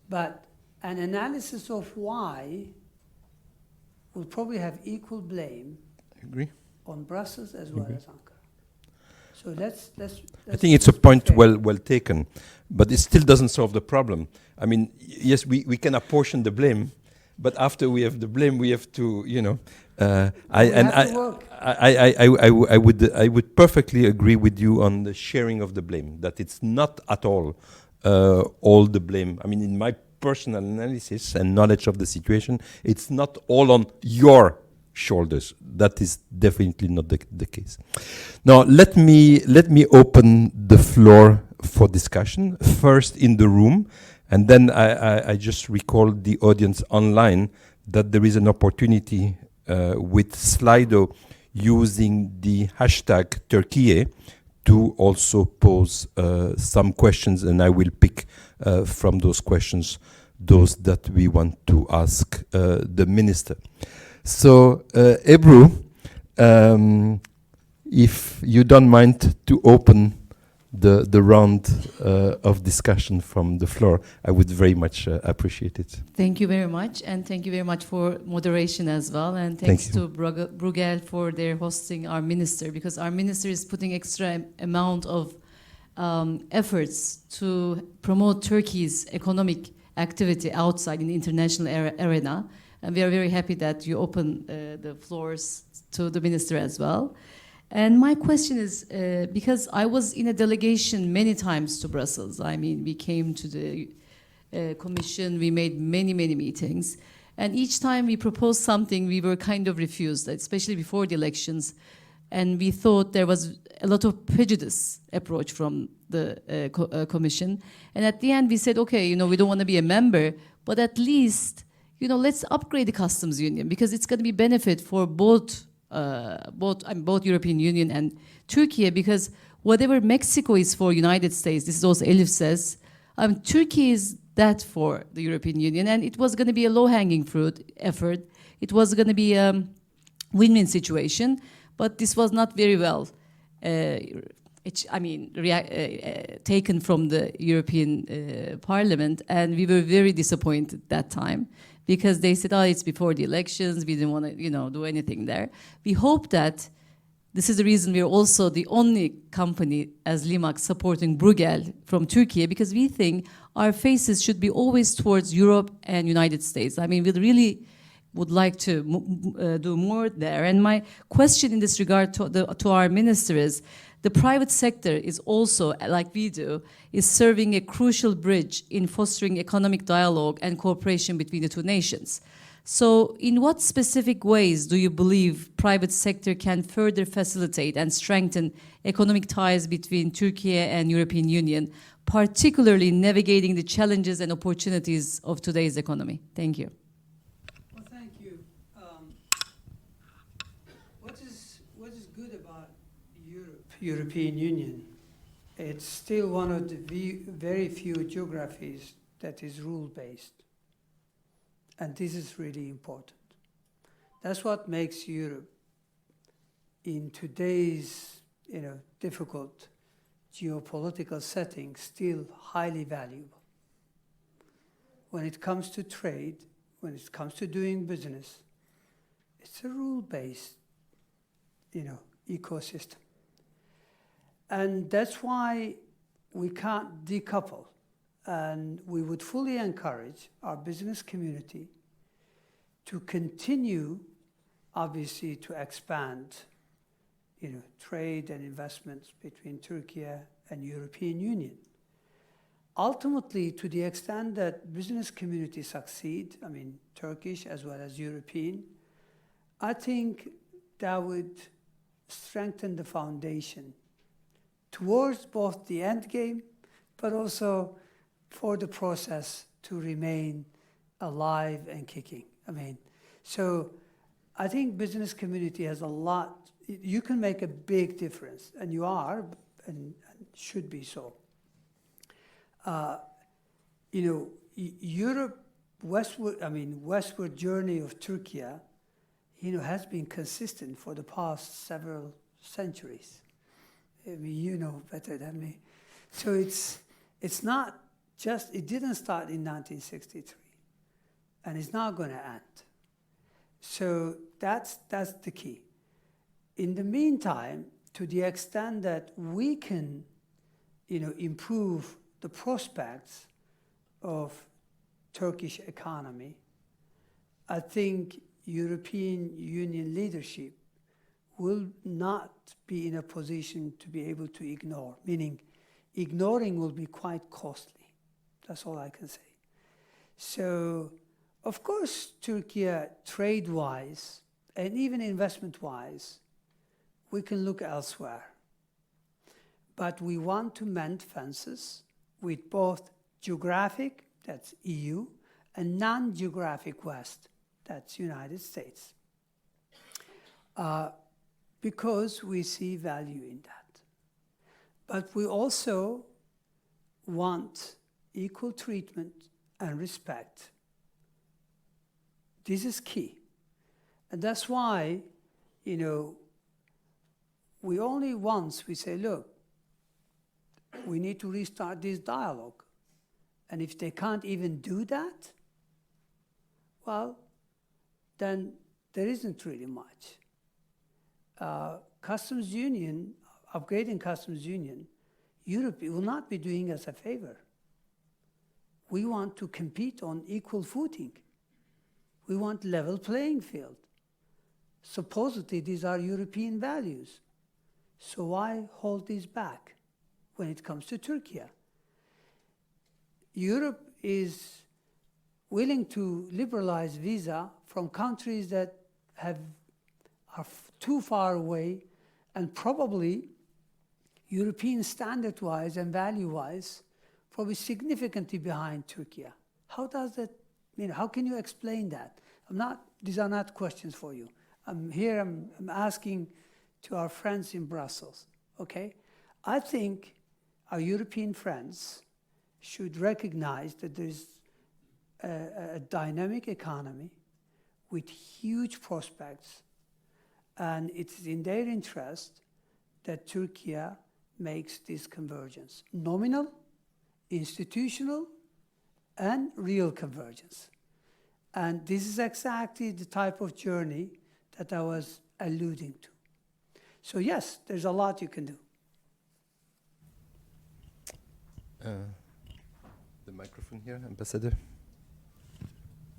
but an analysis of why will probably have equal blame on Brussels as well as Ankara. So let's I think it's a point well taken, but it still doesn't solve the problem. I mean, yes, we can apportion the blame, but after we have the blame, we have to, I would perfectly agree with you on the sharing of the blame. That it's not at all the blame. I mean, in my personal analysis and knowledge of the situation, it's not all on your shoulders. That is definitely not the case. Now, let me open the floor for discussion, first in the room, and then I just recall the audience online that there is an opportunity with Slido using the hashtag Türkiye to also pose some questions, and I will pick from those questions those that we want to ask the minister. So, Ebru, if you don't mind to open the round of discussion from the floor, I would very much appreciate it. Thank you very much, and thank you very much for moderation as well, and thanks to Bruegel for their hosting our minister, because our minister is putting extra amount of efforts to promote Turkey's economic activity outside in the international arena. And we are very happy that you open the floors to the minister as well. And my question is, because I was in a delegation many times to Brussels. I mean, we came to the commission, we made many meetings. And each time we proposed something, we were kind of refused, especially before the elections. And we thought there was a lot of prejudice approach from the commission. And at the end, we said, okay, we don't want to be a member, but at least let's upgrade the customs union, because it's going to be benefit for both European Union and Turkey, because whatever Mexico is for United States, this is also Elif says, Turkey is that for the European Union, and it was going to be a low-hanging fruit effort. It was going to be a win-win situation, but this was not very well taken from the European Parliament, and we were very disappointed that time, because they said, it's before the elections, we didn't want to, do anything there. We hope that this is the reason we're also the only company as Limak supporting Bruegel from Turkey, because we think our faces should be always towards Europe and United States. I mean, we really would like to do more there. And my question in this regard to our minister is, the private sector is also, like we do, is serving a crucial bridge in fostering economic dialogue and cooperation between the two nations. So in what specific ways do you believe private sector can further facilitate and strengthen economic ties between Turkey and European Union, particularly navigating the challenges and opportunities of today's economy? Thank you. Well, thank you. What is good about European Union? It's still one of the very few geographies that is rule-based. And this is really important. That's what makes Europe, in today's difficult geopolitical setting still highly valuable. When it comes to trade, when it comes to doing business, it's a rule-based, ecosystem. And that's why we can't decouple. And we would fully encourage our business community to continue, obviously, to expand, trade and investments between Turkey and European Union. Ultimately, to the extent that business community succeed, Turkish as well as European, I think that would strengthen the foundation towards both the end game, but also for the process to remain alive and kicking. So I think business community has a lot. You can make a big difference, and you are, and should be so. Europe, westward journey of Turkey, has been consistent for the past several centuries. You know better than me. So it's not just, it didn't start in 1963, and it's not going to end. So that's the key. In the meantime, to the extent that we can, improve the prospects of Turkish economy, I think European Union leadership will not be in a position to be able to ignore, meaning ignoring will be quite costly. That's all I can say. So, of course, Turkey, trade-wise, and even investment-wise, we can look elsewhere. But we want to mend fences with both geographic, that's EU, and non-geographic West, that's United States. Because we see value in that. But we also want equal treatment and respect. This is key. And that's why, we only once we say, look, we need to restart this dialogue. And if they can't even do that, well, then there isn't really much. Customs union, upgrading customs union, Europe will not be doing us a favor. We want to compete on equal footing. We want level playing field. Supposedly, these are European values. So why hold this back when it comes to Turkey? Europe is willing to liberalize visa from countries that are too far away and probably European standard-wise and value-wise probably significantly behind Turkey. How does that, how can you explain that? These are not questions for you. I'm asking to our friends in Brussels, okay? I think our European friends should recognize that there's a dynamic economy with huge prospects, and it's in their interest that Turkey makes this convergence. Nominal, institutional, and real convergence. And this is exactly the type of journey that I was alluding to. So yes, there's a lot you can do. The microphone here, Ambassador.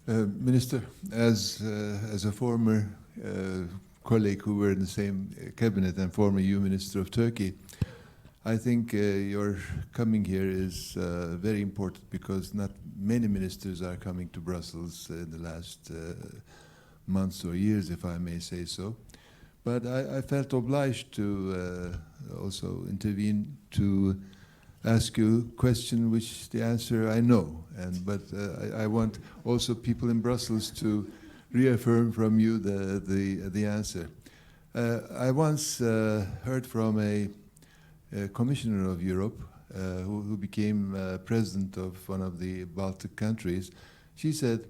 Minister, as a former colleague who were in the same cabinet and former EU Minister of Turkey, I think your coming here is very important because not many ministers are coming to Brussels in the last months or years, if I may say so. But I felt obliged to also intervene to ask you a question which the answer I know, but I want also people in Brussels to reaffirm from you the answer. I once heard from a commissioner of Europe who became president of one of the Baltic countries. She said,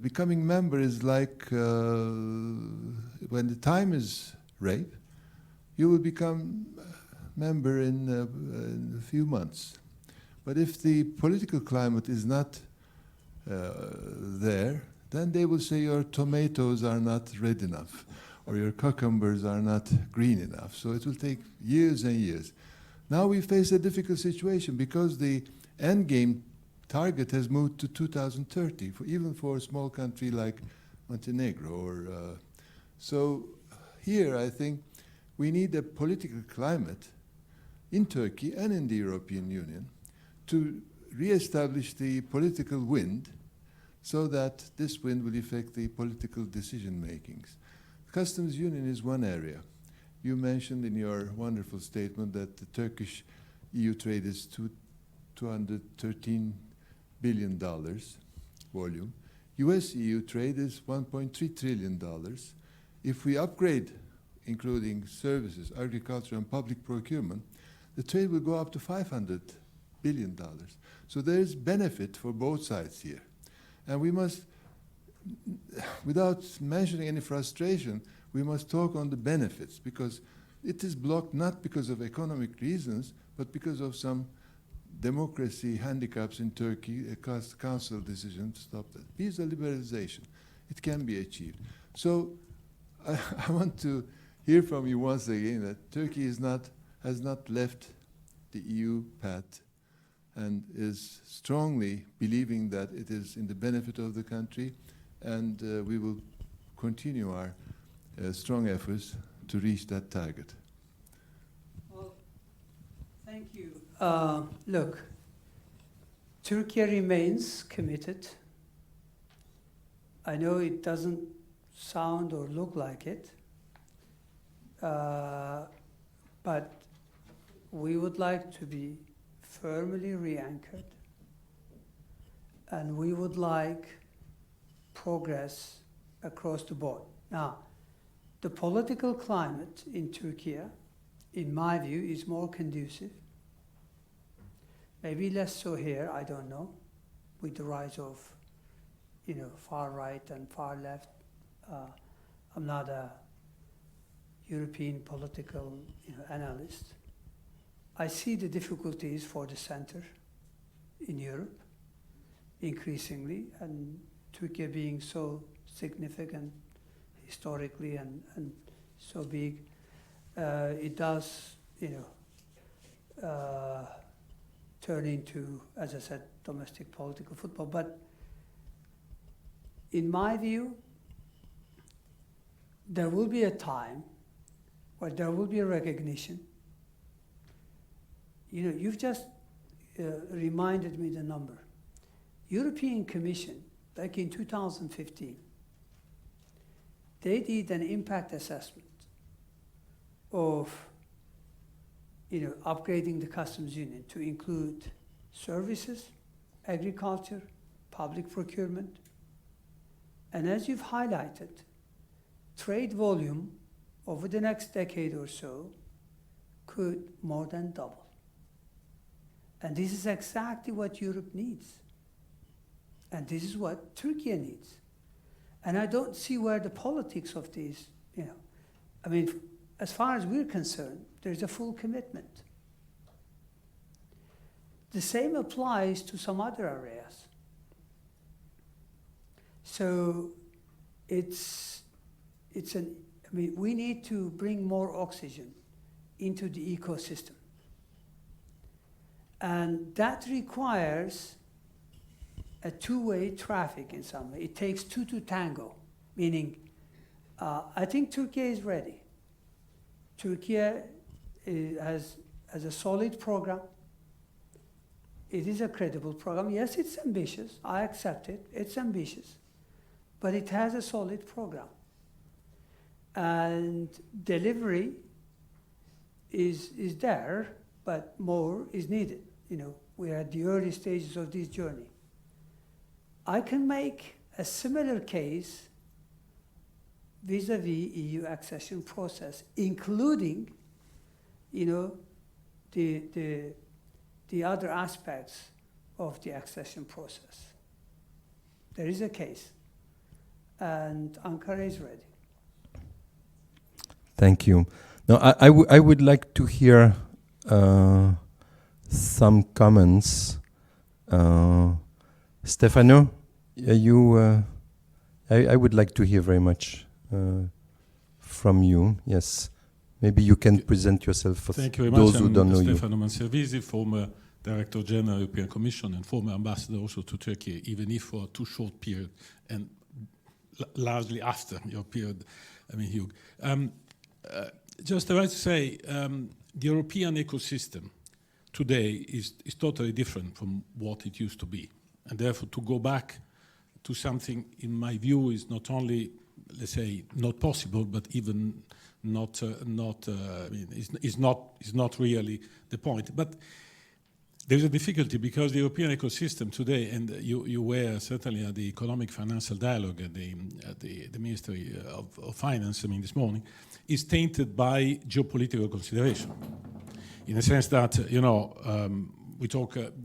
becoming member is like when the time is right, you will become member in a few months. But if the political climate is not there, then they will say your tomatoes are not red enough, or your cucumbers are not green enough. So it will take years and years. Now we face a difficult situation because the end game target has moved to 2030, even for a small country like Montenegro. So here I think we need a political climate in Turkey and in the European Union to re-establish the political wind so that this wind will affect the political decision makings. Customs union is one area. You mentioned in your wonderful statement that the Turkish EU trade is $213 billion volume. US-EU trade is $1.3 trillion. If we upgrade, including services, agriculture, and public procurement, the trade will go up to $500 billion. So there is benefit for both sides here. And we must, without mentioning any frustration, we must talk on the benefits, because it is blocked not because of economic reasons, but because of some democracy handicaps in Turkey, a council decision to stop that. Visa liberalization, it can be achieved. So I want to hear from you once again that Turkey has not left the EU path and is strongly believing that it is in the benefit of the country, and we will continue our strong efforts to reach that target. Well, thank you. Look, Turkey remains committed. I know it doesn't sound or look like it, but we would like to be firmly re-anchored, and we would like progress across the board. Now, the political climate in Turkey, in my view, is more conducive. Maybe less so here, I don't know, with the rise of, far right and far left. I'm not a European political analyst. I see the difficulties for the center in Europe increasingly, and Turkey being so significant historically and so big, it does, turn into, as I said, domestic political football. But in my view, there will be a time where there will be a recognition. You've just reminded me the number. European Commission, back in 2015, they did an impact assessment of upgrading the customs union to include services, agriculture, public procurement. And as you've highlighted, trade volume over the next decade or so could more than double. And this is exactly what Europe needs. And this is what Turkey needs. And I don't see where the politics of these, as far as we're concerned, there's a full commitment. The same applies to some other areas. So we need to bring more oxygen into the ecosystem. And that requires a two-way traffic in some way. It takes two to tango, meaning I think Turkey is ready. Turkey has a solid program. It is a credible program. Yes, it's ambitious. I accept it. It's ambitious. But it has a solid program. And delivery is there, but more is needed. We're at the early stages of this journey. I can make a similar case vis-a-vis EU accession process, including, the other aspects of the accession process. There is a case, and Ankara is ready. Thank you. Now, I would like to hear some comments. Stefano, I would like to hear very much from you. Yes, maybe you can present yourself for those who don't know you. Stefano Manservisi, former Director General European Commission and former ambassador also to Turkey, even if for a too short period and largely after your period, Hugh. Just I want to say, the European ecosystem today is totally different from what it used to be. And therefore, to go back to something, in my view, is not only, let's say, not possible, but even is not really the point. But there's a difficulty because the European ecosystem today, and you were certainly at the Economic Financial Dialogue at the Ministry of Finance, this morning, is tainted by geopolitical consideration. In the sense that,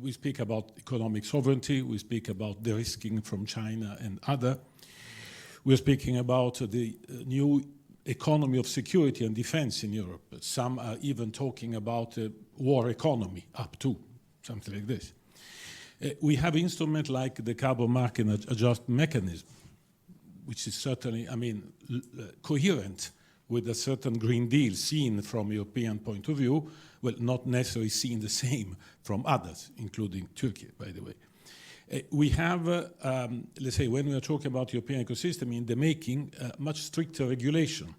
we speak about economic sovereignty, we speak about de-risking from China and other. We're speaking about the new economy of security and defense in Europe. Some are even talking about a war economy, up to something like this. We have instruments like the carbon market adjustment mechanism, which is certainly, coherent with a certain Green Deal seen from a European point of view, well, not necessarily seen the same from others, including Turkey, by the way. We have, let's say, when we are talking about European ecosystem, in the making, much stricter regulation,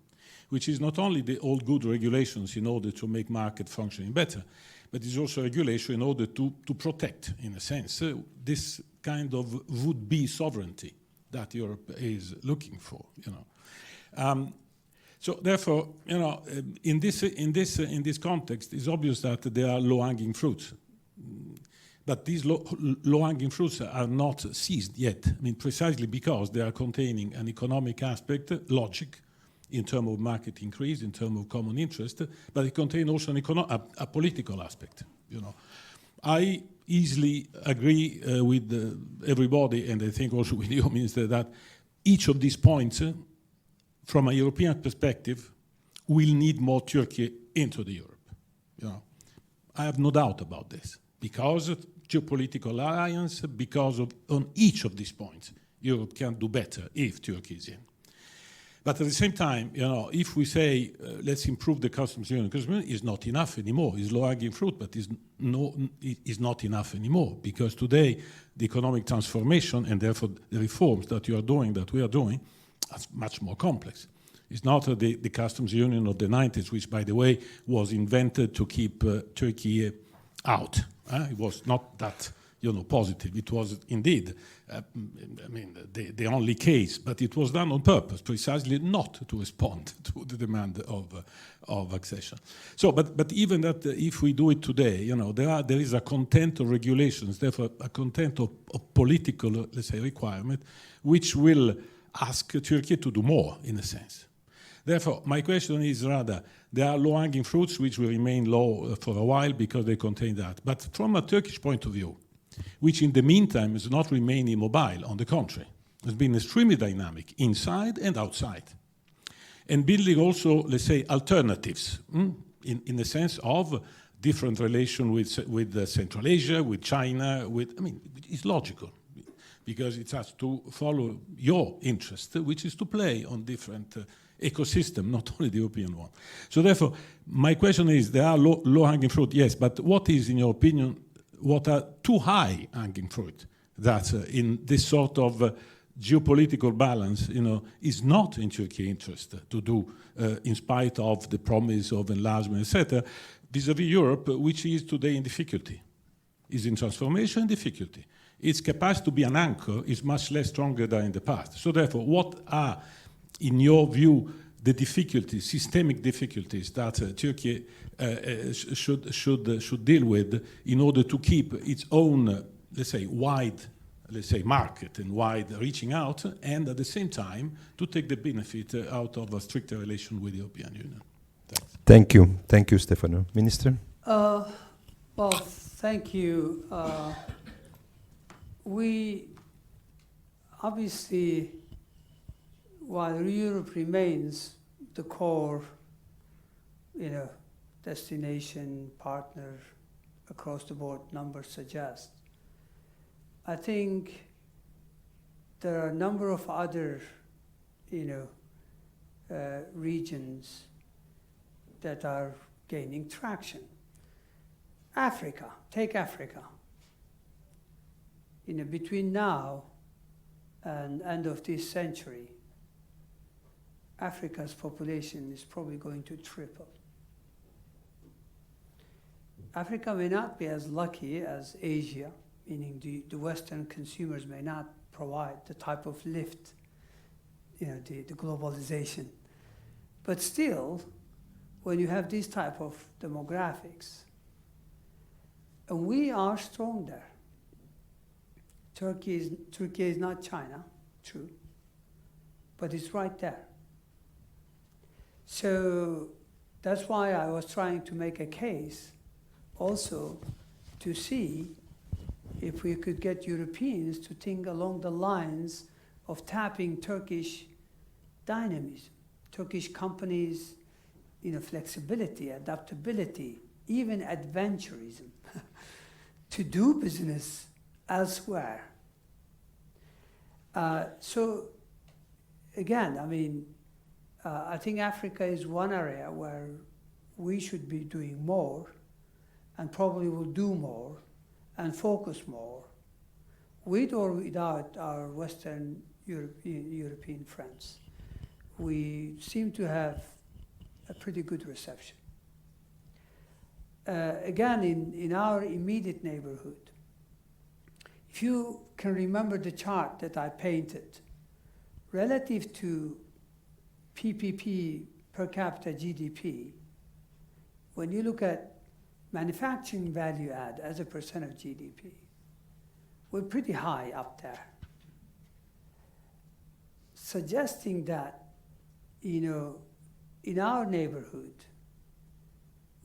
which is not only the old good regulations in order to make market functioning better, but it's also regulation in order to protect, in a sense, this kind of would-be sovereignty that Europe is looking for. So therefore, in this context, it's obvious that there are low-hanging fruits. But these low-hanging fruits are not seized yet. Precisely because they are containing an economic aspect, logic, in terms of market increase, in terms of common interest, but it contains also a political aspect. I easily agree with everybody, and I think also with you, Minister, that each of these points, from a European perspective, will need more Turkey into the Europe. I have no doubt about this. Because of geopolitical alliance, because of, on each of these points, Europe can do better if Turkey is in. But at the same time, if we say, let's improve the customs union is not enough anymore. It's low-hanging fruit, but is not enough anymore. Because today, the economic transformation, and therefore the reforms that you are doing, that we are doing, are much more complex. It's not the customs union of the 90s, which, by the way, was invented to keep Turkey out. It was not that positive. It was indeed, the only case, but it was done on purpose, precisely not to respond to the demand of accession. So, but even that, if we do it today, there is a content of regulations, therefore a content of political, let's say, requirement, which will ask Turkey to do more, in a sense. Therefore, my question is rather, there are low-hanging fruits which will remain low for a while because they contain that. But from a Turkish point of view, which in the meantime has not remained immobile, on the contrary, has been extremely dynamic inside and outside. And building also, let's say, alternatives, in the sense of different relation with Central Asia, with China, it's logical. Because it has to follow your interest, which is to play on different ecosystem, not only the European one. So therefore, my question is, there are low-hanging fruit, yes, but what is, in your opinion, what are too high-hanging fruit that in this sort of geopolitical balance, is not in Turkey's interest to do, in spite of the promise of enlargement, etc., vis-à-vis Europe, which is today in difficulty, is in transformation and difficulty. Its capacity to be an anchor is much less stronger than in the past. So therefore, what are, in your view, the difficulties, systemic difficulties that Turkey should deal with in order to keep its own, let's say, wide, market and wide reaching out, and at the same time to take the benefit out of a stricter relation with the European Union? Thanks. Thank you, Stefano. Minister? Well, thank you. We obviously, while Europe remains the core, destination partner across the board numbers suggest. I think there are a number of other, regions that are gaining traction. Africa, take Africa. Between now and end of this century, Africa's population is probably going to triple. Africa may not be as lucky as Asia, meaning the Western consumers may not provide the type of lift, the globalization. But still, when you have this type of demographics, and we are strong there. Turkey is not China, true, but it's right there. So that's why I was trying to make a case also to see if we could get Europeans to think along the lines of tapping Turkish dynamism, Turkish companies, flexibility, adaptability, even adventurism, to do business elsewhere. So again, I think Africa is one area where we should be doing more and probably will do more and focus more, with or without our Western European friends. We seem to have a pretty good reception. Again, in our immediate neighborhood, if you can remember the chart that I painted, relative to PPP per capita GDP, when you look at manufacturing value add as a percent of GDP, we're pretty high up there. Suggesting that, in our neighborhood,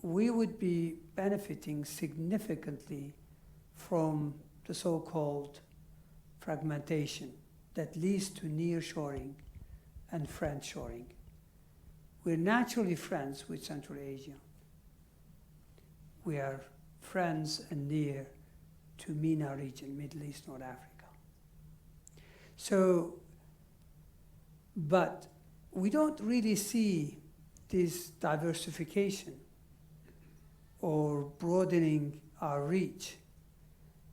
we would be benefiting significantly from the so-called fragmentation that leads to nearshoring and friendshoring. We're naturally friends with Central Asia. We are friends and near to MENA region, Middle East, North Africa. So, but we don't really see this diversification or broadening our reach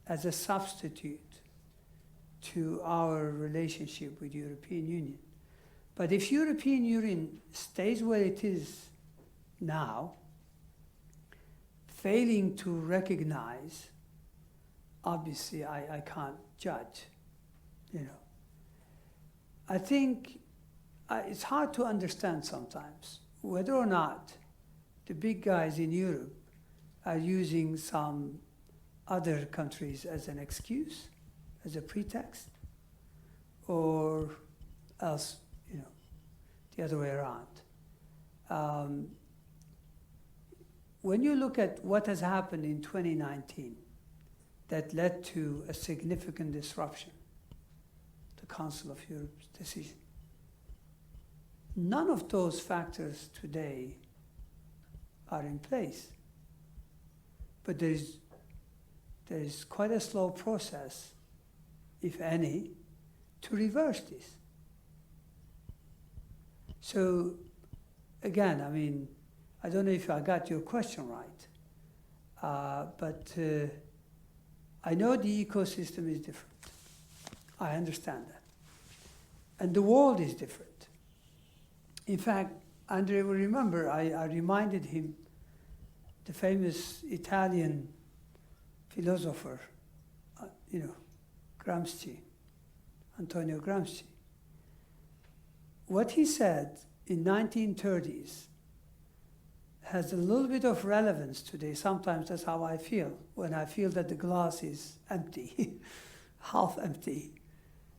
as a substitute to our relationship with European Union. But if European Union stays where it is now, failing to recognize, obviously I can't judge, I think it's hard to understand sometimes whether or not the big guys in Europe are using some other countries as an excuse, as a pretext, or else, the other way around. When you look at what has happened in 2019 that led to a significant disruption, the Council of Europe's decision, none of those factors today are in place. But there is quite a slow process, if any, to reverse this. So again, I don't know if I got your question right, but I know the ecosystem is different. I understand that. And the world is different. In fact, André will remember, I reminded him the famous Italian philosopher, Gramsci, Antonio Gramsci. What he said in 1930s has a little bit of relevance today. Sometimes that's how I feel, when I feel that the glass is empty, half empty.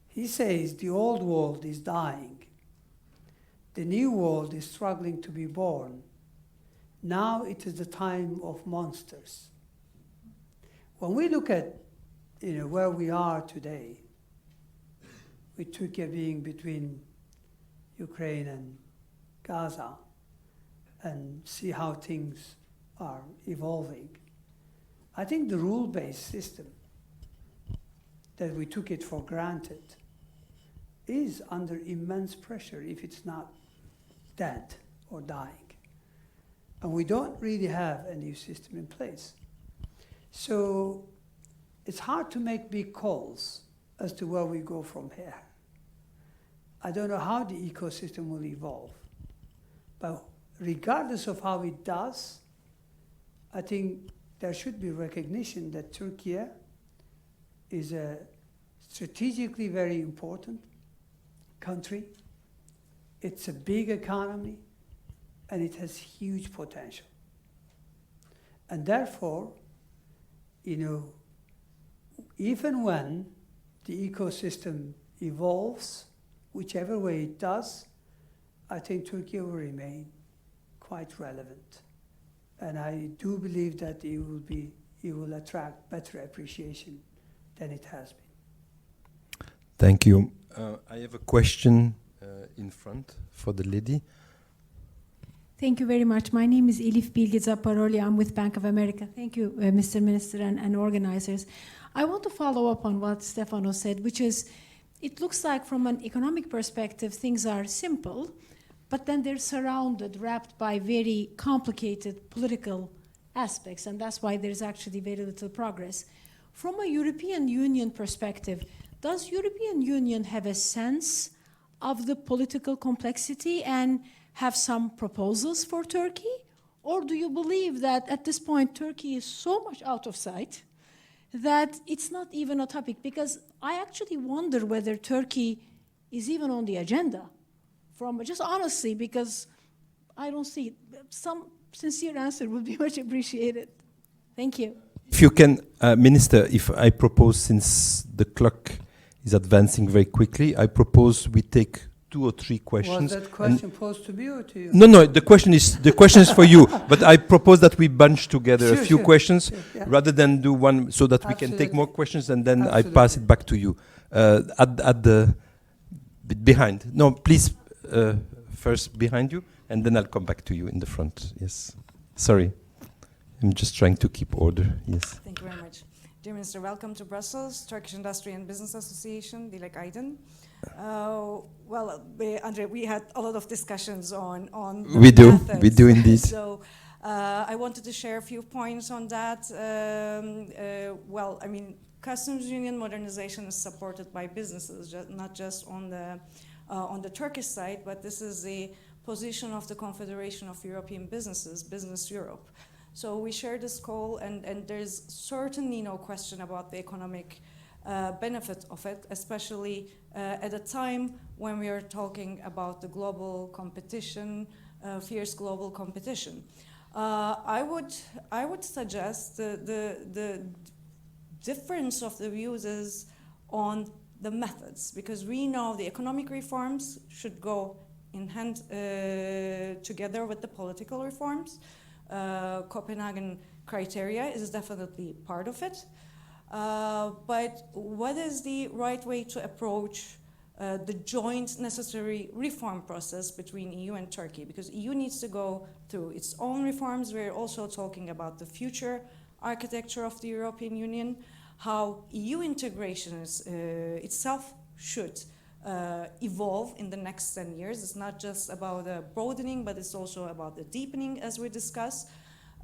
He says the old world is dying. The new world is struggling to be born. Now it is the time of monsters. When we look at where we are today, with Turkey being between Ukraine and Gaza, and see how things are evolving, I think the rule-based system that we took it for granted is under immense pressure if it's not dead or dying. And we don't really have a new system in place. So it's hard to make big calls as to where we go from here. I don't know how the ecosystem will evolve. But regardless of how it does, I think there should be recognition that Turkey is a strategically very important country. It's a big economy, and it has huge potential. And therefore, you know, even when the ecosystem evolves, whichever way it does, I think Turkey will remain quite relevant. And I do believe that it will attract better appreciation than it has been. Thank you. I have a question in front for the lady. Thank you very much. My name is Elif Bilge Zaparoli. I'm with Bank of America. Thank you, Mr. Minister and organizers. I want to follow up on what Stefano said, which is, it looks like from an economic perspective, things are simple, but then they're surrounded, wrapped by very complicated political aspects, and that's why there's actually very little progress. From a European Union perspective, does European Union have a sense of the political complexity and have some proposals for Turkey? Or do you believe that at this point Turkey is so much out of sight that it's not even a topic? Because I actually wonder whether Turkey is even on the agenda, from just honestly, because I don't see it. Some sincere answer would be much appreciated. Thank you. If you can, Minister, if I propose, since the clock is advancing very quickly, I propose we take 2 or 3 questions. Was that question posed to me or to you? No. The question is for you. But I propose that we bunch together a few questions yeah. rather than do one, so that we can take more questions, and then I pass it back to you at the behind. No, please, first behind you, and then I'll come back to you in the front. Yes. Sorry, I'm just trying to keep order. Yes. Thank you very much. Dear Minister, welcome to Brussels, Turkish Industry and Business Association, Dilek Aydın. André, we had a lot of discussions on we do indeed. So I wanted to share a few points on that. Customs union modernization is supported by businesses, not just on the Turkish side, but this is the position of the Confederation of European Businesses, Business Europe. So we share this goal, and there's certainly no question about the economic benefit of it, especially at a time when we are talking about the global competition, fierce global competition. I would suggest the difference of the views is on the methods, because we know the economic reforms should go in hand together with the political reforms. Copenhagen criteria is definitely part of it. But what is the right way to approach the joint necessary reform process between EU and Turkey? Because EU needs to go through its own reforms. We're also talking about the future architecture of the European Union, how EU integration itself should evolve in the next 10 years. It's not just about broadening, but it's also about the deepening, as we discussed.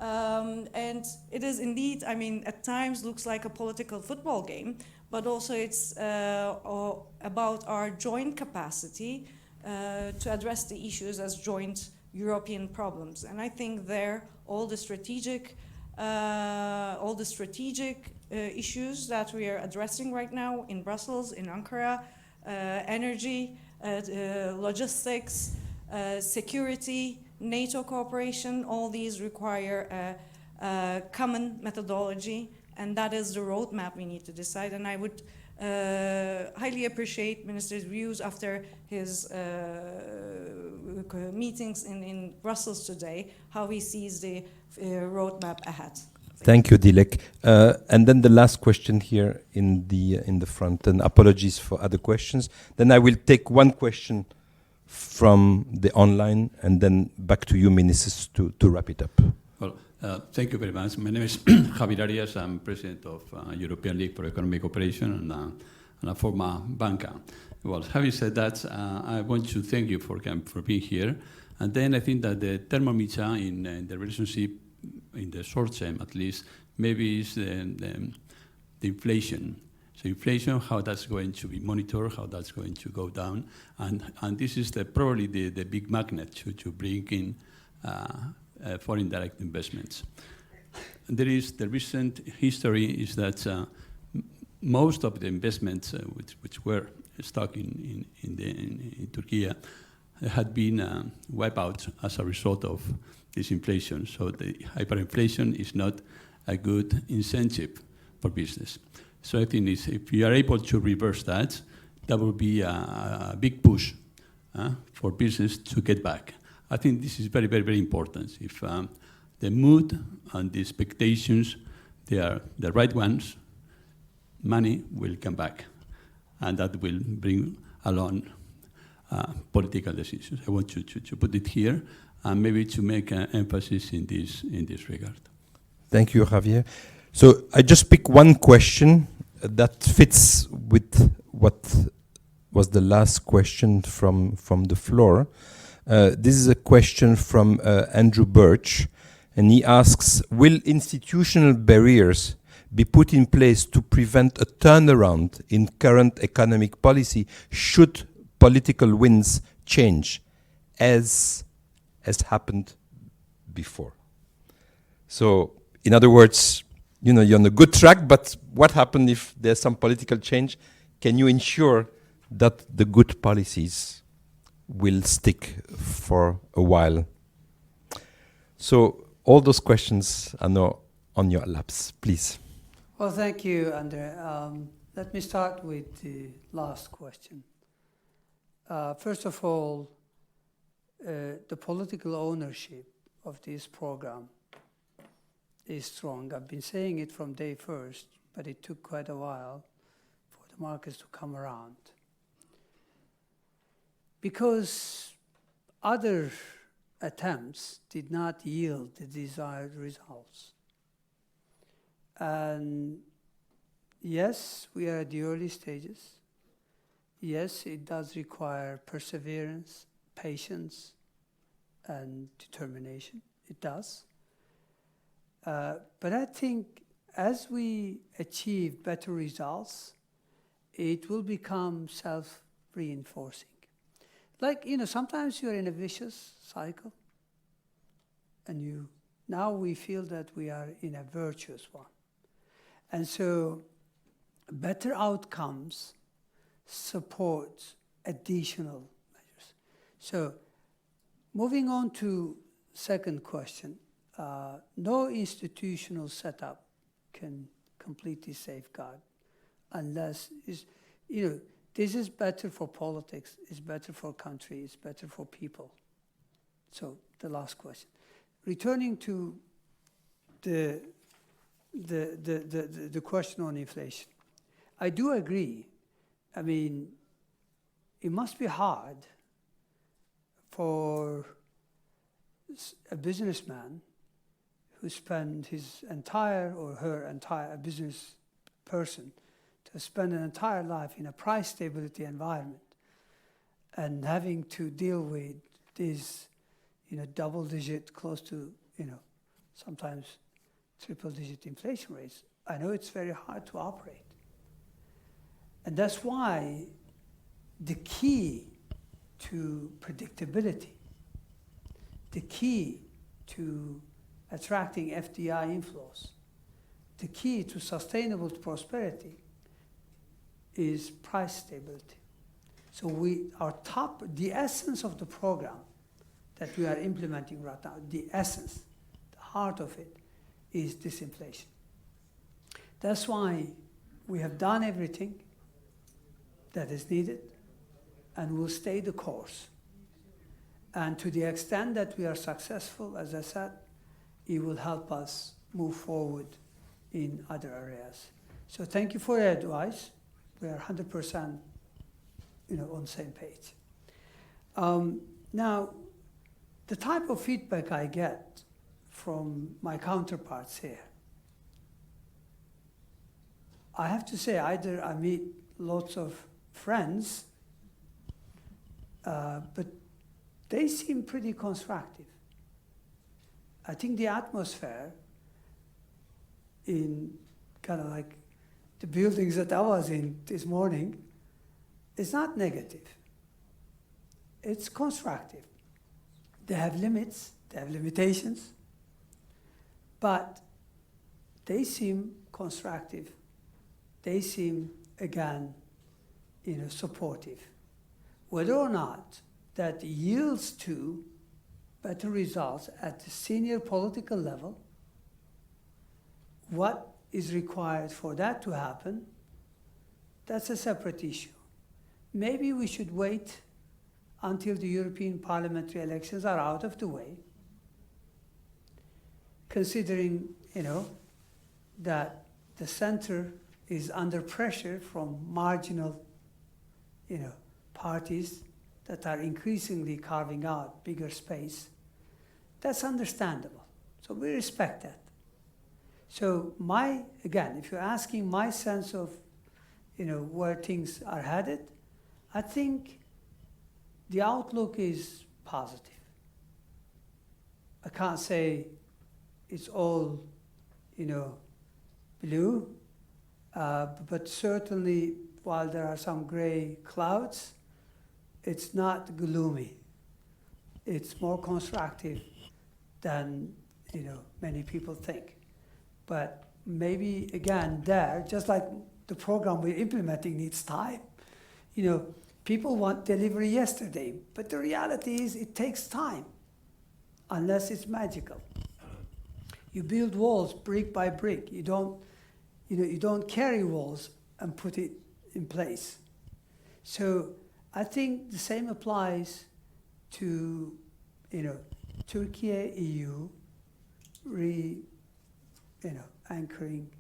And it is indeed, at times looks like a political football game, but also it's about our joint capacity to address the issues as joint European problems. And I think there, all the strategic issues that we are addressing right now in Brussels, in Ankara, energy, logistics, security, NATO cooperation, all these require a common methodology, and that is the roadmap we need to decide. And I would highly appreciate Minister's views after his meetings in Brussels today, how he sees the roadmap ahead. Thank you, Dilek. And then the last question here in the front, and apologies for other questions. Then I will take one question from the online, and then back to you, ministers, to wrap it up. Well, Thank you very much. My name is Javier Arias. I'm president of European League for Economic Cooperation and a former banker. Well, having said that, I want to thank you for being here. And then I think that the thermometer in the relationship, in the short term at least, maybe is the inflation. So inflation, how that's going to be monitored, how that's going to go down. And this is probably the big magnet to bring in foreign direct investments. And there is the recent history is that most of the investments which were stuck in Turkey had been wiped out as a result of this inflation. So the hyperinflation is not a good incentive for business. So I think if we are able to reverse that, that will be a big push for business to get back. I think this is very, very, very important. If the mood and the expectations, they are the right ones, money will come back. And that will bring along political decisions. I want to put it here and maybe to make an emphasis in this regard. Thank you, Javier. So I just pick one question that fits with what was the last question from the floor. This is a question from Andrew Birch, and he asks, will institutional barriers be put in place to prevent a turnaround in current economic policy should political winds change, as has happened before? So, in other words, you're on a good track, but what happens if there's some political change? Can you ensure that the good policies will stick for a while? So, all those questions are now on your laps, please. Well, thank you, André. Let me start with the last question. First of all, the political ownership of this program is strong. I've been saying it from day first, but it took quite a while for the markets to come around. Because other attempts did not yield the desired results. And yes, we are at the early stages. Yes, it does require perseverance, patience, and determination. It does. But I think as we achieve better results, it will become self-reinforcing. Like, sometimes you're in a vicious cycle, and now we feel that we are in a virtuous one. And so better outcomes support additional measures. So moving on to second question, no institutional setup can completely safeguard unless, this is better for politics, it's better for country, it's better for people. So the last question. Returning to the question on inflation. I do agree. I mean, it must be hard for a businessman who spent his entire or her entire business person to spend an entire life in a price stability environment and having to deal with these, double-digit, close to, sometimes triple-digit inflation rates. I know it's very hard to operate. And that's why the key to predictability, the key to attracting FDI inflows, the key to sustainable prosperity is price stability. So the essence of the program that we are implementing right now, the essence, the heart of it, is disinflation. That's why we have done everything that is needed and will stay the course. And to the extent that we are successful, as I said, it will help us move forward in other areas. So thank you for your advice. We are 100% on the same page. Now, the type of feedback I get from my counterparts here. I have to say, either I meet lots of friends, but they seem pretty constructive. I think the atmosphere in kind of like the buildings that I was in this morning is not negative. It's constructive. They have limits, they have limitations, but they seem constructive. They seem, again, supportive. Whether or not that yields to better results at the senior political level, what is required for that to happen, that's a separate issue. Maybe we should wait until the European parliamentary elections are out of the way, considering, that the center is under pressure from marginal, parties that are increasingly carving out bigger space. That's understandable. So we respect that. So again, if you're asking my sense of, where things are headed, I think the outlook is positive. I can't say it's all, blue, but certainly while there are some gray clouds, it's not gloomy. It's more constructive than, many people think. But maybe, again, just like the program we're implementing needs time. People want delivery yesterday, but the reality is it takes time, unless it's magical. You build walls brick by brick. You don't carry walls and put it in place. So I think the same applies to, Turkey, EU, anchoring,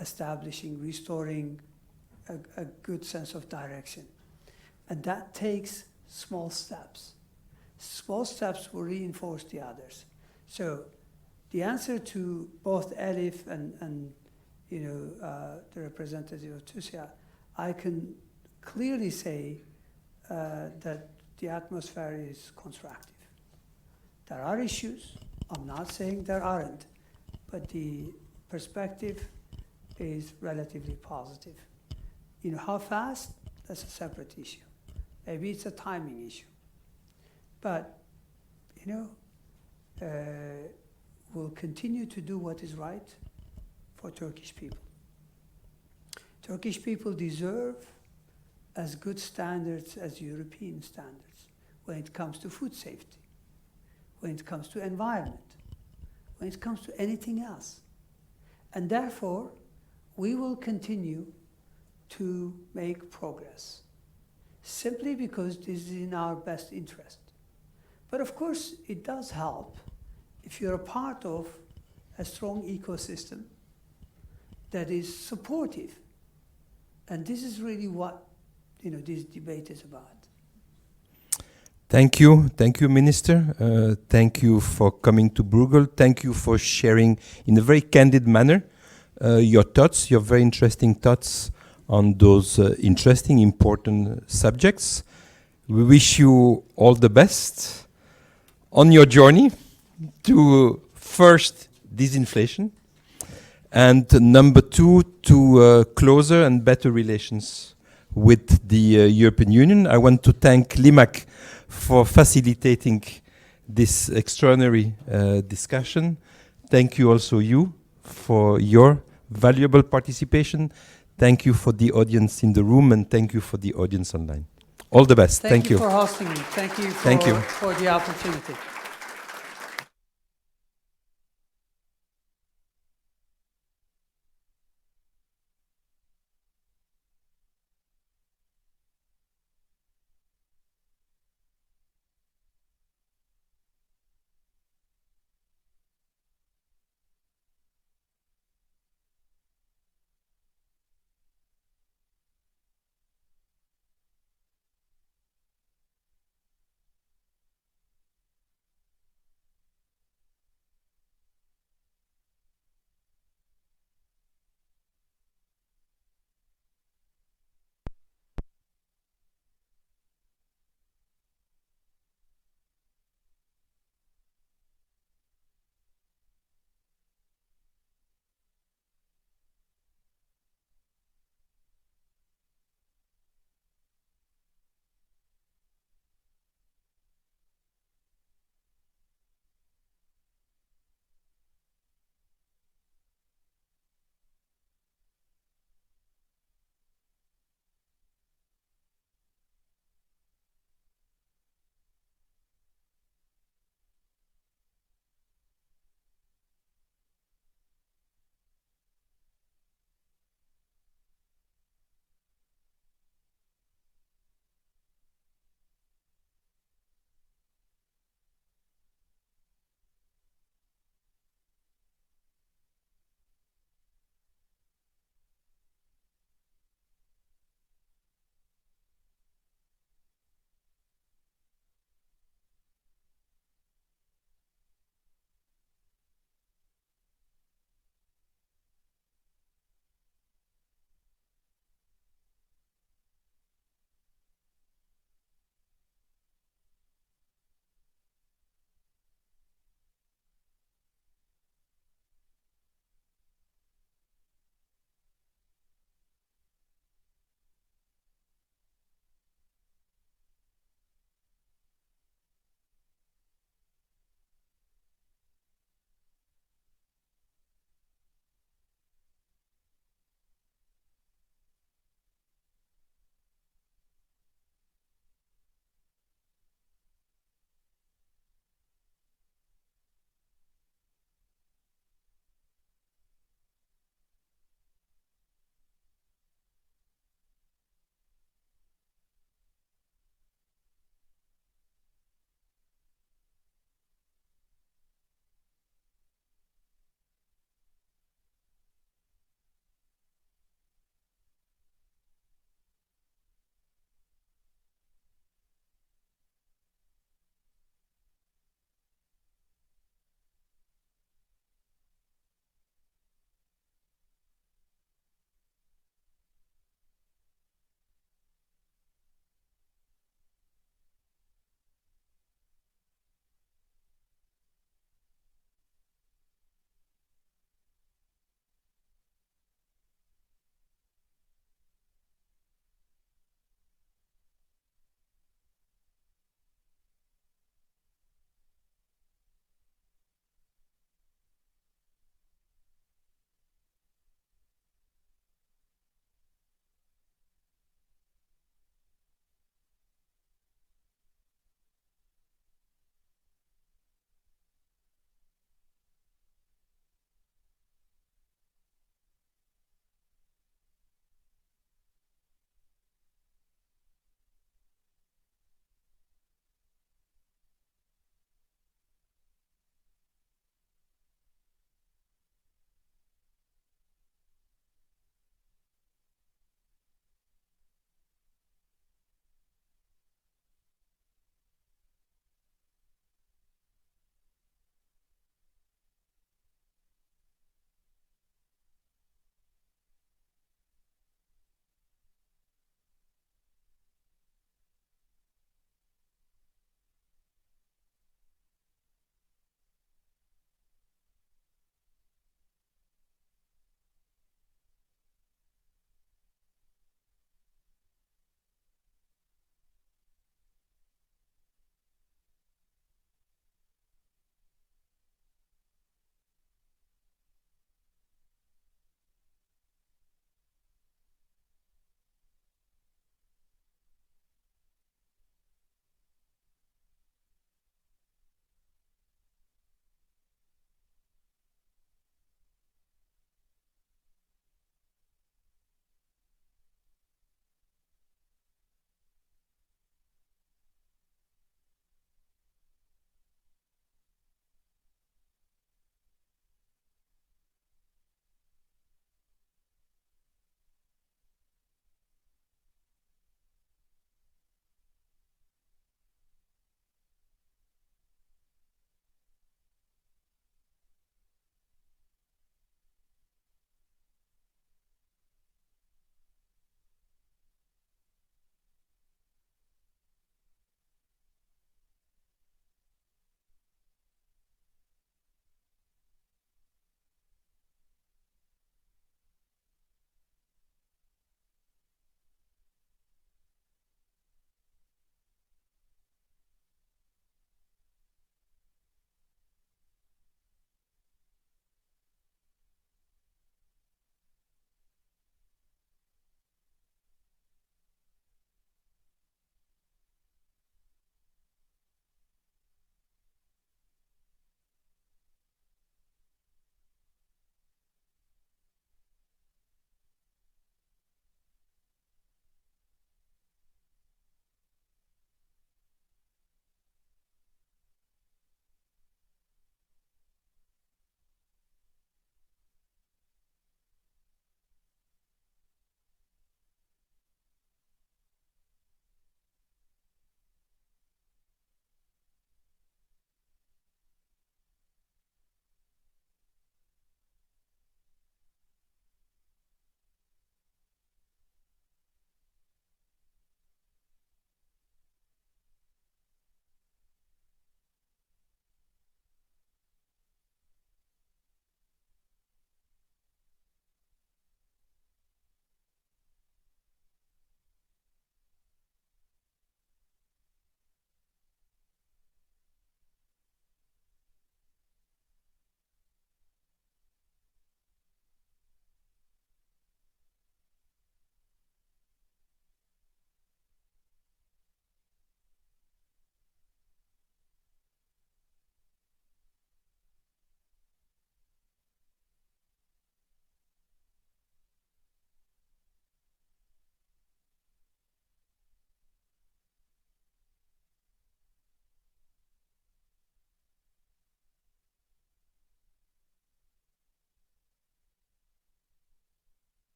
establishing, restoring a good sense of direction. And that takes small steps. Small steps will reinforce the others. So the answer to both Elif and the representative of Tunisia, I can clearly say that the atmosphere is constructive. There are issues. I'm not saying there aren't, but the perspective is relatively positive. How fast? That's a separate issue. Maybe it's a timing issue. But, we'll continue to do what is right for Turkish people. Turkish people deserve as good standards as European standards when it comes to food safety, when it comes to environment, when it comes to anything else. And therefore, we will continue to make progress, simply because this is in our best interest. But of course, it does help if you're a part of a strong ecosystem that is supportive. And this is really what this debate is about. Thank you, Minister. Thank you for coming to Bruegel. Thank you for sharing in a very candid manner your thoughts, your very interesting thoughts on those interesting, important subjects. We wish you all the best on your journey to first disinflation, and number two, to closer and better relations with the European Union. I want to thank Limak for facilitating this extraordinary discussion. Thank you also, Hugh, for your valuable participation. Thank you for the audience in the room, and thank you for the audience online. All the best. Thank you for hosting me. Thank you for the opportunity.